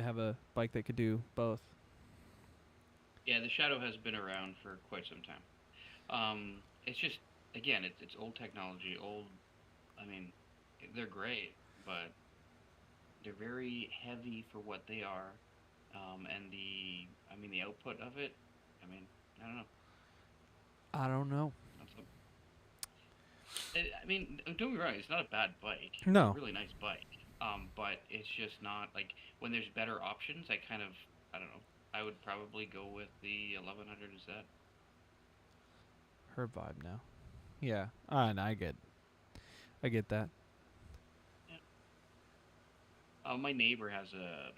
have a bike that could do both. Yeah, the Shadow has been around for quite some time. It's just, again, it's old technology, old. I mean, they're great, but they're very heavy for what they are, and the output of it. I mean, I don't know. I don't know. I mean, don't get me wrong, it's not a bad bike. No. It's a really nice bike. But it's just not like when there's better options. I don't know. I would probably go with the 1100 instead. Her vibe now. Yeah. And I get that. Yeah. My neighbor has a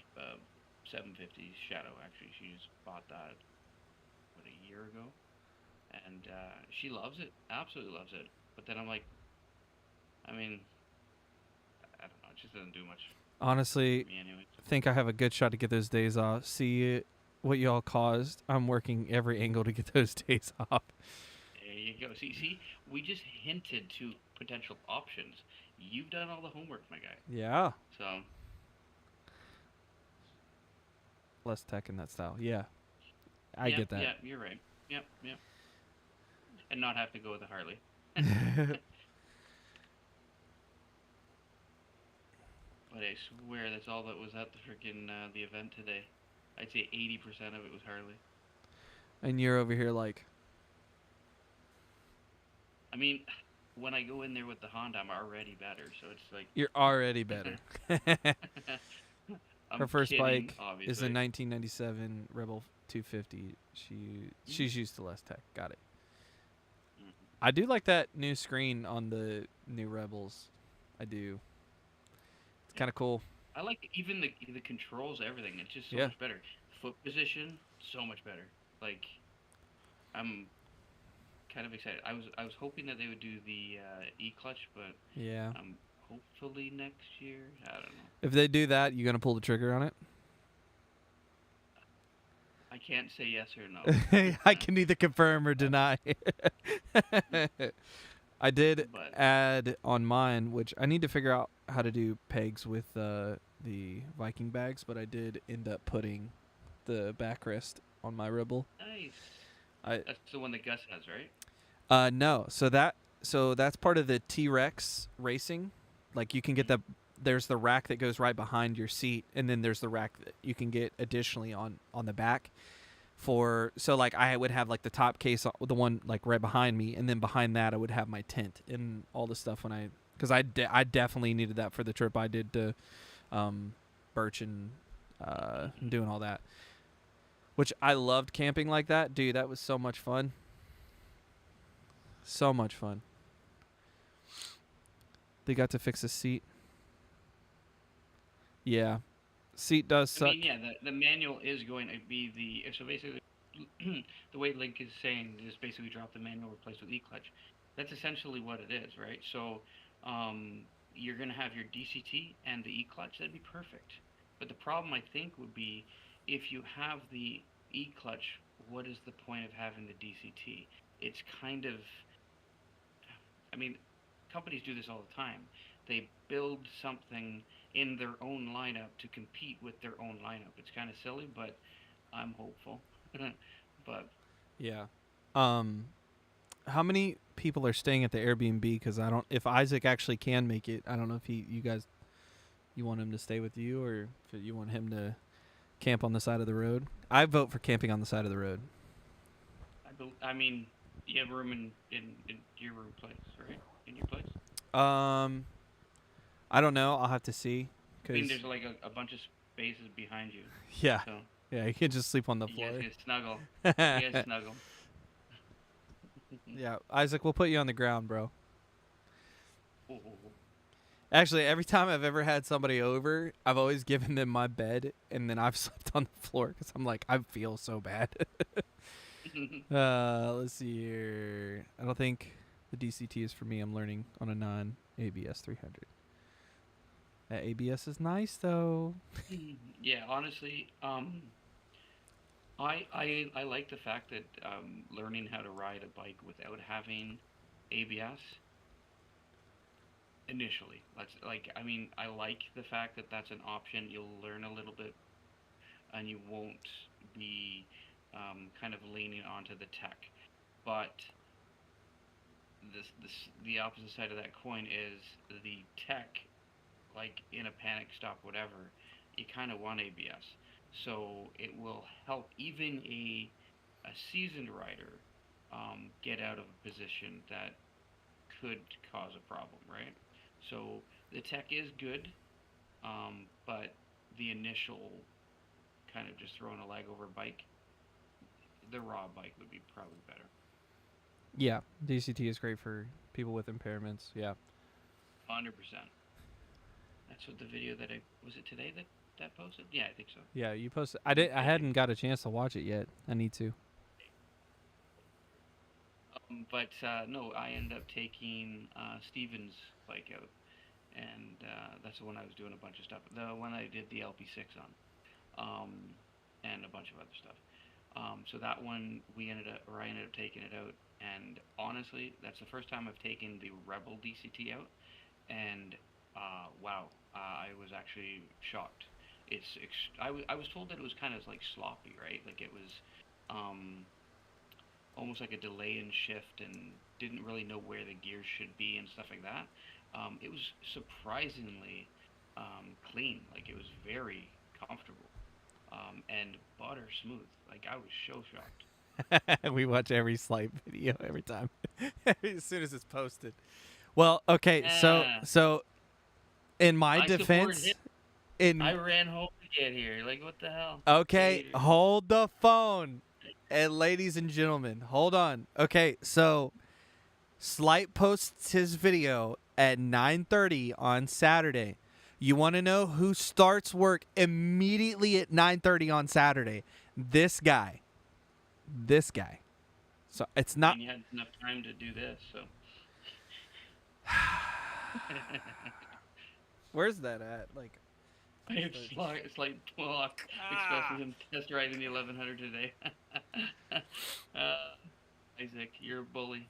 750 Shadow. Actually, she just bought that a year ago, and she loves it. Absolutely loves it. But then I'm like, I mean, I don't know. It just doesn't do much Honestly, for me anyway. think I have a good shot to get those days off. See what y'all caused. I'm working every angle to get those days off. There you go. See, we just hinted to potential options. You've done all the homework, my guy. Yeah. So Less tech in that style. Yeah. I get that. Yeah, you're right. Yep. And not have to go with a Harley. But I swear that's all that was at the freaking the event today. I'd say 80% of it was Harley. And you're over here like, I mean, when I go in there with the Honda, I'm already better. So it's like you're already better. I'm Her first kidding, bike obviously. is a 1997 Rebel 250. She's used to less tech. Got it. Mhm. I do like that new screen on the new Rebels. I do. It's kind of cool. I like even the controls, everything. It's just so Yeah. much better. Foot position, so much better. Like, I'm kind of excited. I was hoping that they would do the e-clutch, but Yeah. hopefully next year. I don't know. If they do that, you gonna pull the trigger on it? I can't say yes or no. I can neither confirm or deny. I did But add on mine, which I need to figure out how to do pegs with the Viking bags, but I did end up putting the backrest on my Rebel. nice. That's the one that Gus has, right? No, so that's part of the T-Rex racing. Like you can get there's the rack that goes right behind your seat, and then there's the rack that you can get additionally on the back. So like I would have like the top case, the one like right behind me, and then behind that I would have my tent and all the stuff because I definitely needed that for the trip I did to Birch and doing all that, which I loved camping like that, dude. That was so much fun. So much fun. They got to fix the seat. Yeah. Seat does suck. I mean, yeah, the manual is going to be so basically the way Link is saying is basically drop the manual, replace with e-clutch. That's essentially what it is, right? So you're going to have your DCT and the e-clutch. That'd be perfect. But the problem, I think, would be if you have the e-clutch, what is the point of having the DCT? It's kind of, I mean, companies do this all the time. They build something in their own lineup to compete with their own lineup. It's kind of silly, but I'm hopeful. But yeah. How many people are staying at the Airbnb? Because if Isaac actually can make it, I don't know if you want him to stay with you, or if you want him to camp on the side of the road. I vote for camping on the side of the road. I mean, you have room in your room place, right? In your place? I don't know. I'll have to see. I mean, there's like a bunch of spaces behind you. Yeah. So Yeah, you can just sleep on the you floor. guys can snuggle. You guys snuggle. Yeah, Isaac, we'll put you on the ground, bro. Ooh. Actually, every time I've ever had somebody over, I've always given them my bed, and then I've slept on the floor because I'm like, I feel so bad. Let's see here. I don't think the DCT is for me. I'm learning on a non-ABS 300. That ABS is nice, though. Yeah, honestly, I like the fact that learning how to ride a bike without having ABS initially. I mean, I like the fact that that's an option. You'll learn a little bit, and you won't be kind of leaning onto the tech. But the opposite side of that coin is the tech, like in a panic stop, whatever, you kind of want ABS. So it will help even a seasoned rider get out of a position that could cause a problem, right? So the tech is good, but the initial kind of just throwing a leg over bike, the raw bike would be probably better. Yeah, DCT is great for people with impairments. Yeah. 100%. That's what the video that was it today that posted? Yeah, I think so. Yeah, you posted. I hadn't got a chance to watch it yet. I need to. But no, I ended up taking Steven's bike out, and that's the one I was doing a bunch of stuff. The one I did the LP6 on, and a bunch of other stuff. So that one I ended up taking it out, and honestly, that's the first time I've taken the Rebel DCT out, and wow, I was actually shocked. I was told that it was kind of like sloppy, right? Like it was almost like a delay in shift, and didn't really know where the gears should be and stuff like that. It was surprisingly clean. Like it was very comfortable, and butter smooth. Like I was so shocked. We watch every Slight video every time, as soon as it's posted. Well, okay, so in my defense, I ran home to get here. Like what the hell? Okay, hold the phone, and ladies and gentlemen, hold on. Okay, so Slight posts his video at 9:30 on Saturday. You want to know who starts work immediately at 9:30 on Saturday? This guy. So it's not. And you had enough time to do this, so. Where's that at? Like. It's like block, especially him test riding the 1100 today. Isaac, you're a bully.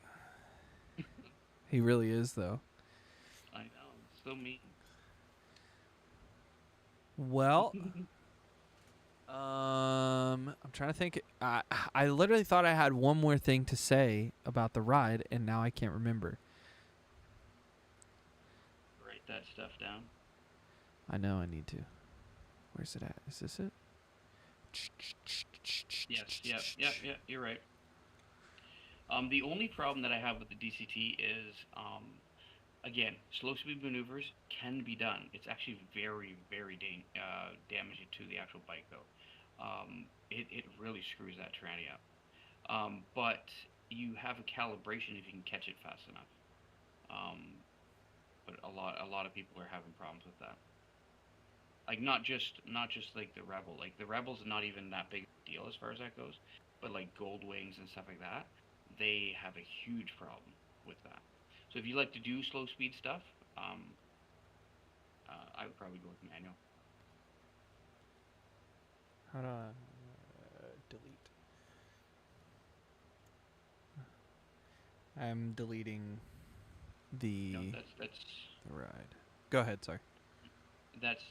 He really is, though. I know, so mean. Well, I'm trying to think. I literally thought I had one more thing to say about the ride, and now I can't remember. Write that stuff down. I know I need to. Where's it at? Is this it? Yes, yeah, you're right. The only problem that I have with the DCT is, again, slow speed maneuvers can be done. It's actually very, very damaging to the actual bike, though. It really screws that tranny up. But you have a calibration if you can catch it fast enough. Um, but a lot of people are having problems with that. Like not just like the Rebel. Like the Rebel's not even that big a deal as far as that goes. But like Gold Wings and stuff like that, they have a huge problem with that. So if you like to do slow speed stuff, um, I would probably go with manual. How do I delete? I'm deleting No, the that's ride. Go ahead, sorry. that's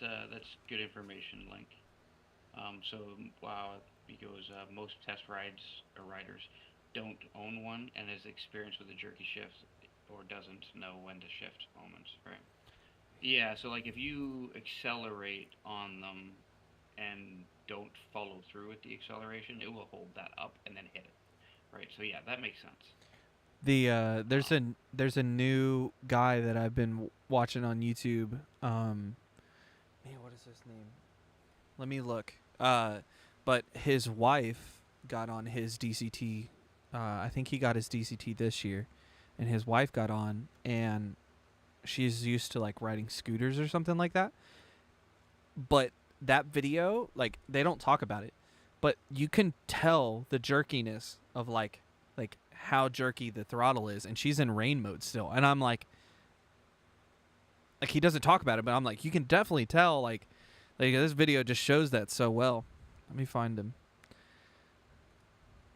good information, Link. So wow, because most test rides or riders don't own one and has experience with a jerky shift or doesn't know when to shift moments, right? Yeah, so like if you accelerate on them and don't follow through with the acceleration, it will hold that up and then hit it, right? So yeah, that makes sense. The Um, there's a new guy that I've been watching on YouTube. Man, what is his name? Let me look. But his wife got on his DCT. I think he got his DCT this year, and his wife got on, and she's used to like riding scooters or something like that. But that video, like they don't talk about it, but you can tell the jerkiness of like how jerky the throttle is, and she's in rain mode still, and I'm like he doesn't talk about it, but I'm like you can definitely tell like this video just shows that so well. Let me find him.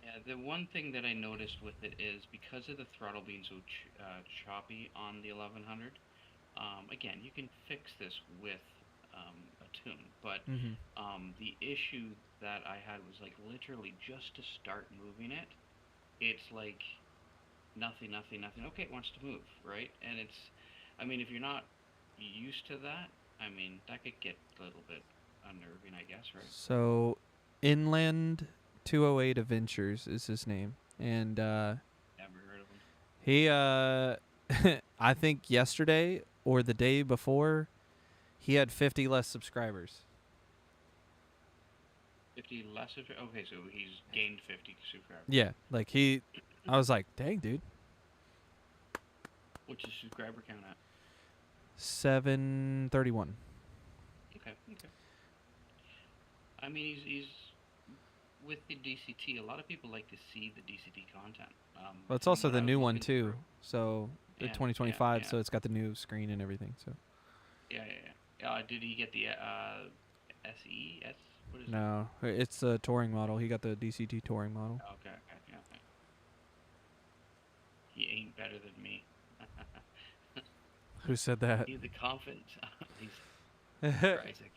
yeah, the one thing that I noticed with it is because of the throttle being so choppy on the 1100. Again, you can fix this with a tune, but Mm-hmm. the issue that I had was like literally just to start moving it, it's like nothing, nothing, nothing. Okay, it wants to move, right? And I mean, if you're not used to that, I mean, that could get a little bit unnerving, I guess, right? So, Inland 208 Adventures is his name, and Never heard of them. he I think yesterday or the day before he had 50 less subscribers. 50 less of okay, so he's gained 50 subscribers. Yeah, like I was like, dang, dude. What's his subscriber count at? 731. Okay, okay. I mean, he's with the DCT. A lot of people like to see the DCT content. Well, it's From also what the I was new one looking too. through, So the yeah, yeah, 2025, yeah, so it's got the new screen and everything. So yeah. Did he get the SE? S? What is it? no, it's a touring model. He got the DCT touring model. Okay, okay, yeah. Okay. He ain't better than me. Who said that? He's the confidence. He's Isaac.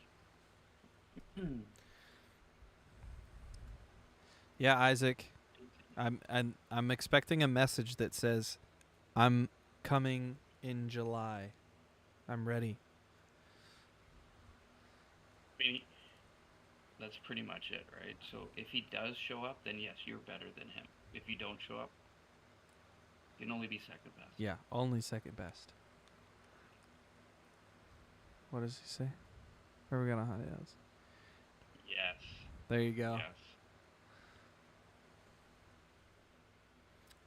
Yeah, Isaac. I'm expecting a message that says, "I'm coming in July. I'm ready." I mean, that's pretty much it, right? So if he does show up, then yes, you're better than him. If you don't show up, you can only be second best. Yeah, only second best. What does he say? Where are we gonna hunt it? Yes. There you go. Yes.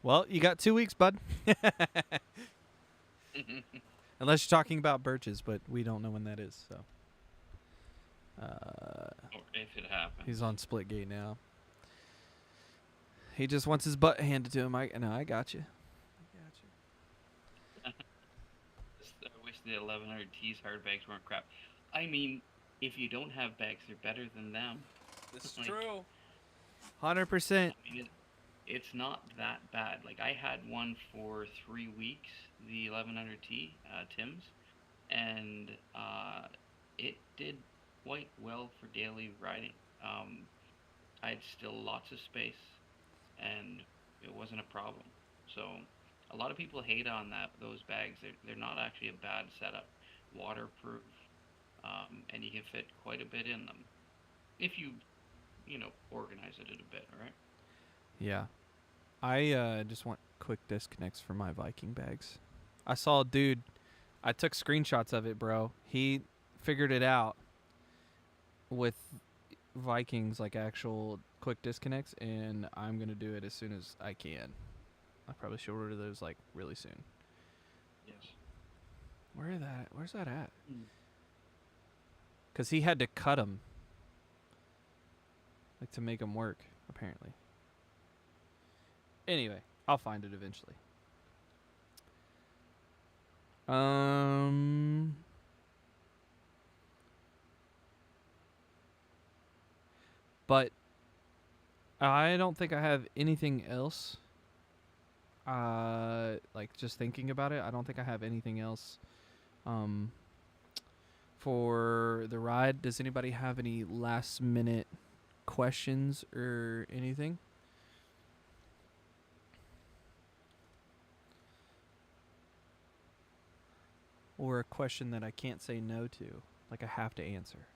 Well, you got 2 weeks, bud. Unless you're talking about birches, but we don't know when that is. So, Or if it happens. he's on Splitgate now. He just wants his butt handed to him. I got you. I wish the 1100 T's hard bags weren't crap. I mean, if you don't have bags, they're better than them. This is Like, true. 100%. I mean, it's not that bad. Like I had one for 3 weeks, the 1100T Tim's, and it did quite well for daily riding. I had still lots of space, and it wasn't a problem. So a lot of people hate on those bags. They're not actually a bad setup. Waterproof. and you can fit quite a bit in them if you organize it a bit. All right. Yeah. I just want quick disconnects for my Viking bags. I saw a dude. I took screenshots of it, bro. He figured it out with Vikings, like actual quick disconnects, and I'm gonna do it as soon as I can. I probably should order those like really soon. Yes. Where's that at? Mm. Because he had to cut them, like to make them work, apparently. Anyway, I'll find it eventually. But I don't think I have anything else. Like just thinking about it, I don't think I have anything else. For the ride, does anybody have any last minute questions or anything? Or a question that I can't say no to, like I have to answer.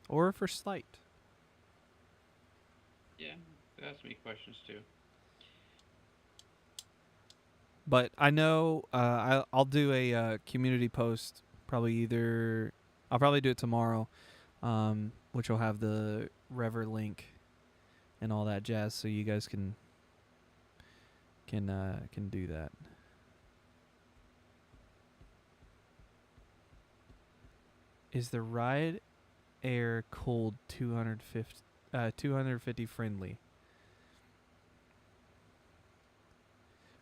Or for slight. Yeah, ask me questions too. But I know I'll do a community post I'll probably do it tomorrow, which will have the Rever link and all that jazz, so you guys can do that. Is the ride air cooled 250 friendly?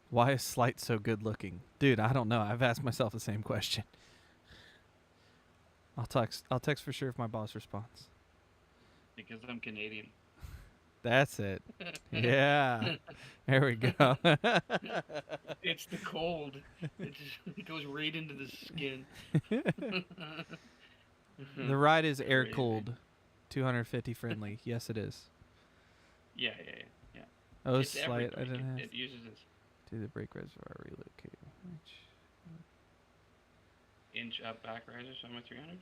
Why is Slight so good looking? Dude, I don't know. I've asked myself the same question. I'll text for sure if my boss responds. Because I'm Canadian. That's it. Yeah. There we go. It's the cold. It goes right into the skin. The ride is air Crazy. cooled, 250 friendly. Yes, it is. Yeah. Oh, It's Slight. I everything. didn't have It uses this to the brake reservoir relocate. inch up back riser, so I'm at 300.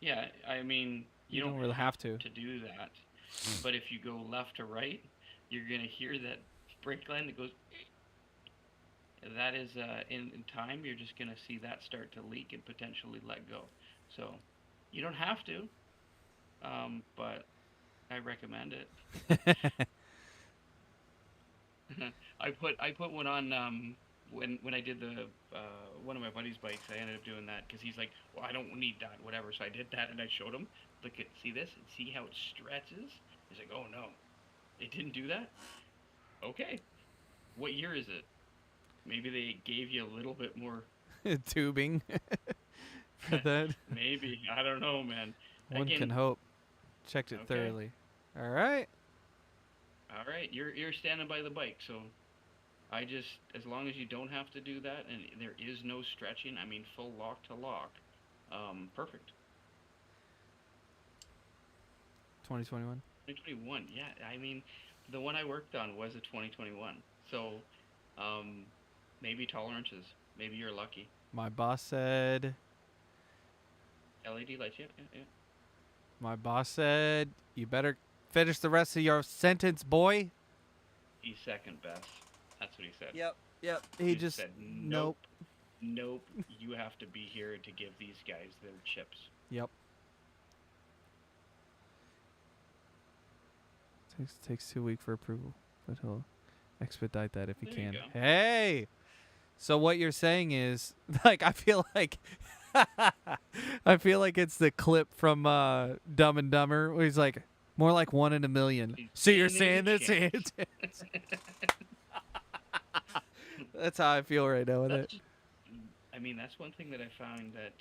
Yeah, I mean, You don't really have to. do that. But if you go left to right, you're gonna hear that brake line that goes. That is in time. You're just gonna see that start to leak and potentially let go. So you don't have to, but I recommend it. I put one on when I did the one of my buddy's bikes. I ended up doing that because he's like, well, I don't need that, whatever. So I did that and I showed him. See this and see how it stretches. He's like, oh no, it didn't do that. Okay, what year is it? Maybe they gave you a little bit more Tubing for that. Maybe, I don't know, man. One Again, can hope. Checked it Okay. thoroughly. All right. all right, you're standing by the bike, so I just as long as you don't have to do that and there is no stretching. I mean, full lock to lock. Perfect. 2021. 2021. Yeah, I mean, the one I worked on was a 2021. So, maybe tolerances. Maybe you're lucky. My boss said. LED lights. Yeah. My boss said you better finish the rest of your sentence, boy. He's second best. That's what he said. Yep. He just said, nope. Nope. You have to be here to give these guys their chips. Yep. Takes 2 weeks for approval, but he'll expedite that if he There you can. go. Hey. So what you're saying is, like, I feel like it's the clip from Dumb and Dumber where he's like, more like 1 in a million. So you're saying this? That's how I feel right now with it. I mean, that's one thing that I found that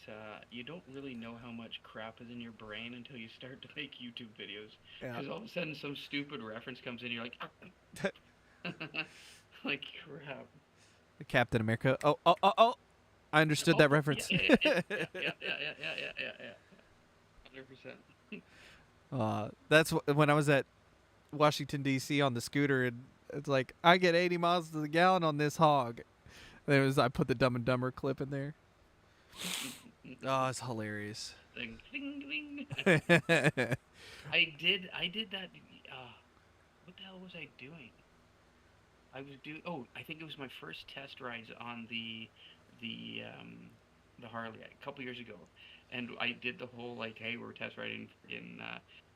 you don't really know how much crap is in your brain until you start to make YouTube videos. Yeah. Because all of a sudden some stupid reference comes in, you're like, like crap. Captain America. Oh. I understood that reference. Yeah. 100%. That's when I was at Washington, D.C. on the scooter, and It's like I get 80 miles to the gallon on this hog. There was I put the Dumb and Dumber clip in there. Oh, it's hilarious. Ding, ding, ding. I did that. What the hell was I doing? I was doing. Oh, I think it was my first test rides on the Harley a couple years ago, and I did the whole like, hey, we're test riding in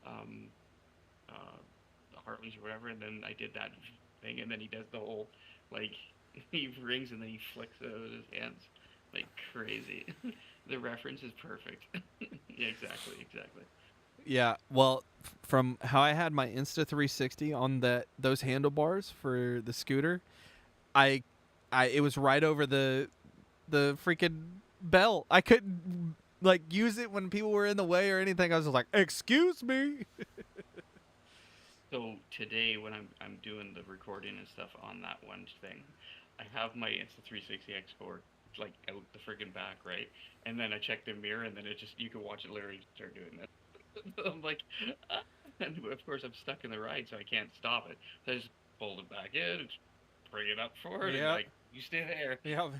the Harleys or whatever, and then I did that thing, and then he does the whole like he rings and then he flicks it out of his hands like crazy. The reference is perfect. Yeah, exactly. Yeah, well, from how I had my Insta360 on those handlebars for the scooter, I it was right over the freaking bell. I couldn't like use it when people were in the way or anything. I was just like, "Excuse me." So today when I'm doing the recording and stuff on that one thing, I have my Insta360 X4 like out the friggin' back, right? And then I check the mirror, and then it just you can watch it literally start doing that. I'm like, ah. And of course I'm stuck in the ride, so I can't stop it. So I just fold it back in, and bring it up forward, and Yeah. like you stay there. Yeah,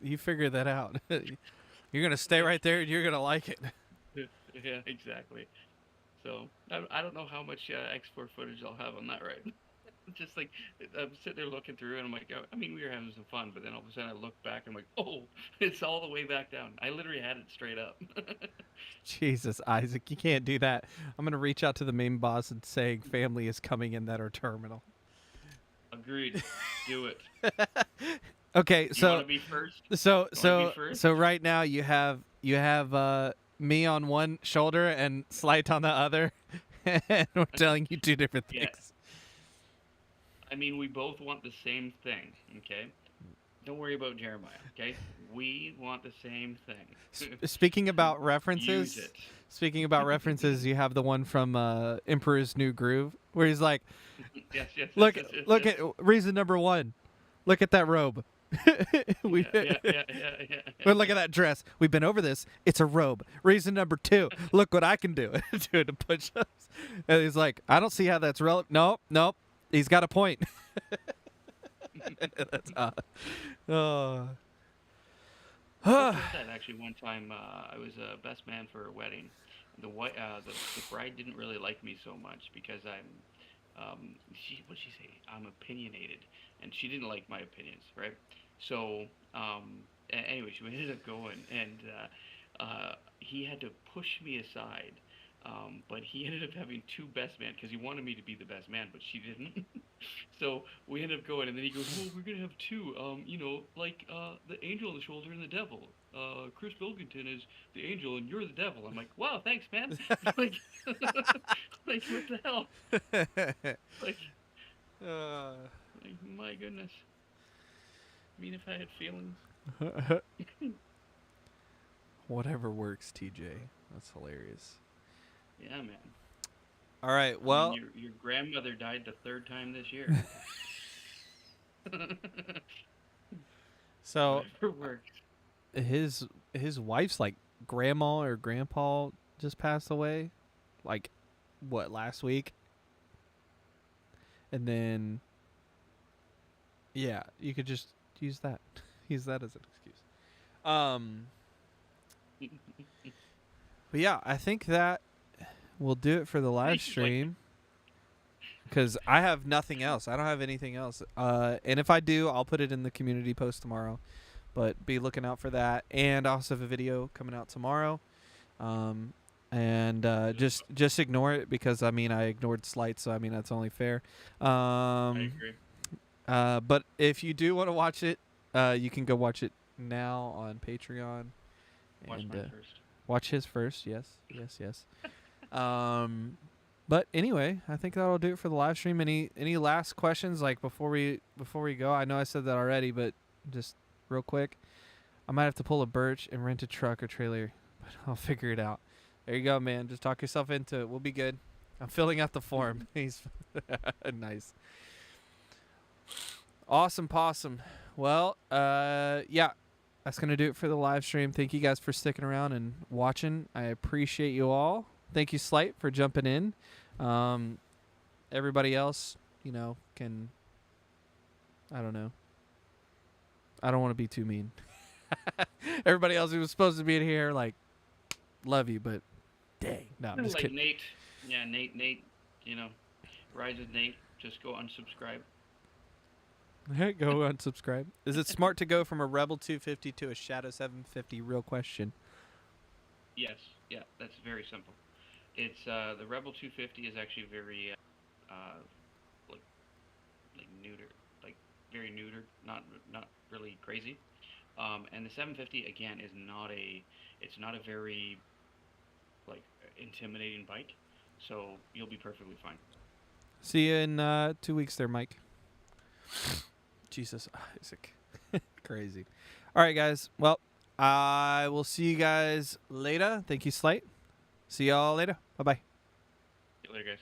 you figure that out. You're gonna stay right there, and you're gonna like it. Yeah, exactly. So I don't know how much X4 footage I'll have on that ride. Just like I'm sitting there looking through, and I'm like, I mean, we were having some fun, but then all of a sudden I look back, and I'm like, oh, it's all the way back down. I literally had it straight up. Jesus, Isaac, you can't do that. I'm gonna reach out to the main boss and saying family is coming in that are terminal. Agreed. Do it. Okay, You so want to be first? so be so first? so right now you have me on one shoulder and Slight on the other, and we're telling you two different Yeah. things. I mean, we both want the same thing. Okay. Don't worry about Jeremiah. Okay. We want the same thing. Speaking about Use references, it. you have the one from Emperor's New Groove where he's like, Yes. "Look, yes, look yes. at reason number one. Look at that robe. we, Yeah. Or look at that dress. We've been over this. It's a robe. Reason number two. Look what I can do. Do the push-ups. And he's like, I don't see how that's relevant. Nope. He's got a point. That's oh. I did that actually one time. I was a best man for a wedding. The bride didn't really like me so much because what'd she say? I'm opinionated, and she didn't like my opinions, right? So, anyway, she ended up going, and he had to push me aside. But he ended up having two best men because he wanted me to be the best man, but she didn't. So we ended up going, and then he goes, "Well, we're gonna have two. Like the angel on the shoulder and the devil. Chris Bilkington is the angel, and you're the devil." I'm like, "Wow, thanks, man." Like, like what the hell? Like, like my goodness. I mean, if I had feelings. Whatever works, TJ. That's hilarious. Yeah, man. All right. I Well, mean, your grandmother died the third time this year. so Whatever works. his wife's like grandma or grandpa just passed away, like what, last week? And then yeah, you could just use that as an excuse. But yeah, I think that will do it for the live stream. Because I have nothing else. I don't have anything else. And if I do, I'll put it in the community post tomorrow. But be looking out for that. And I also have a video coming out tomorrow. Just ignore it because, I mean, I ignored Slight, so, I mean, that's only fair. I agree. But if you do want to watch it, you can go watch it now on Patreon. Watch mine first. Watch his first. Yes. But anyway, I think that'll do it for the live stream. Any last questions like before we go? I know I said that already, but just real quick, I might have to pull a Birch and rent a truck or trailer, but I'll figure it out. There you go, man. Just talk yourself into it. We'll be good. I'm filling out the form. He's nice. Awesome possum. Well, yeah. That's going to do it for the live stream. Thank you guys for sticking around and watching. I appreciate you all. Thank you, Slight, for jumping in. Everybody else, can, I don't know. I don't want to be too mean. Everybody else who was supposed to be in here, like, love you, but dang. No, I'm just Like kidding. Nate. Yeah, Nate, Rise with Nate. Just go unsubscribe. Go unsubscribe. Is it smart to go from a Rebel 250 to a Shadow 750? Real question. Yes, yeah, that's very simple. It's the Rebel 250 is actually very like neuter, like very neutered, not really crazy. And the 750 again is it's not a very like intimidating bike, so you'll be perfectly fine. See you in 2 weeks there, Mike. Jesus, Isaac. Crazy. All right, guys. Well, I will see you guys later. Thank you, Slate. See y'all later. Bye-bye. See you later, guys.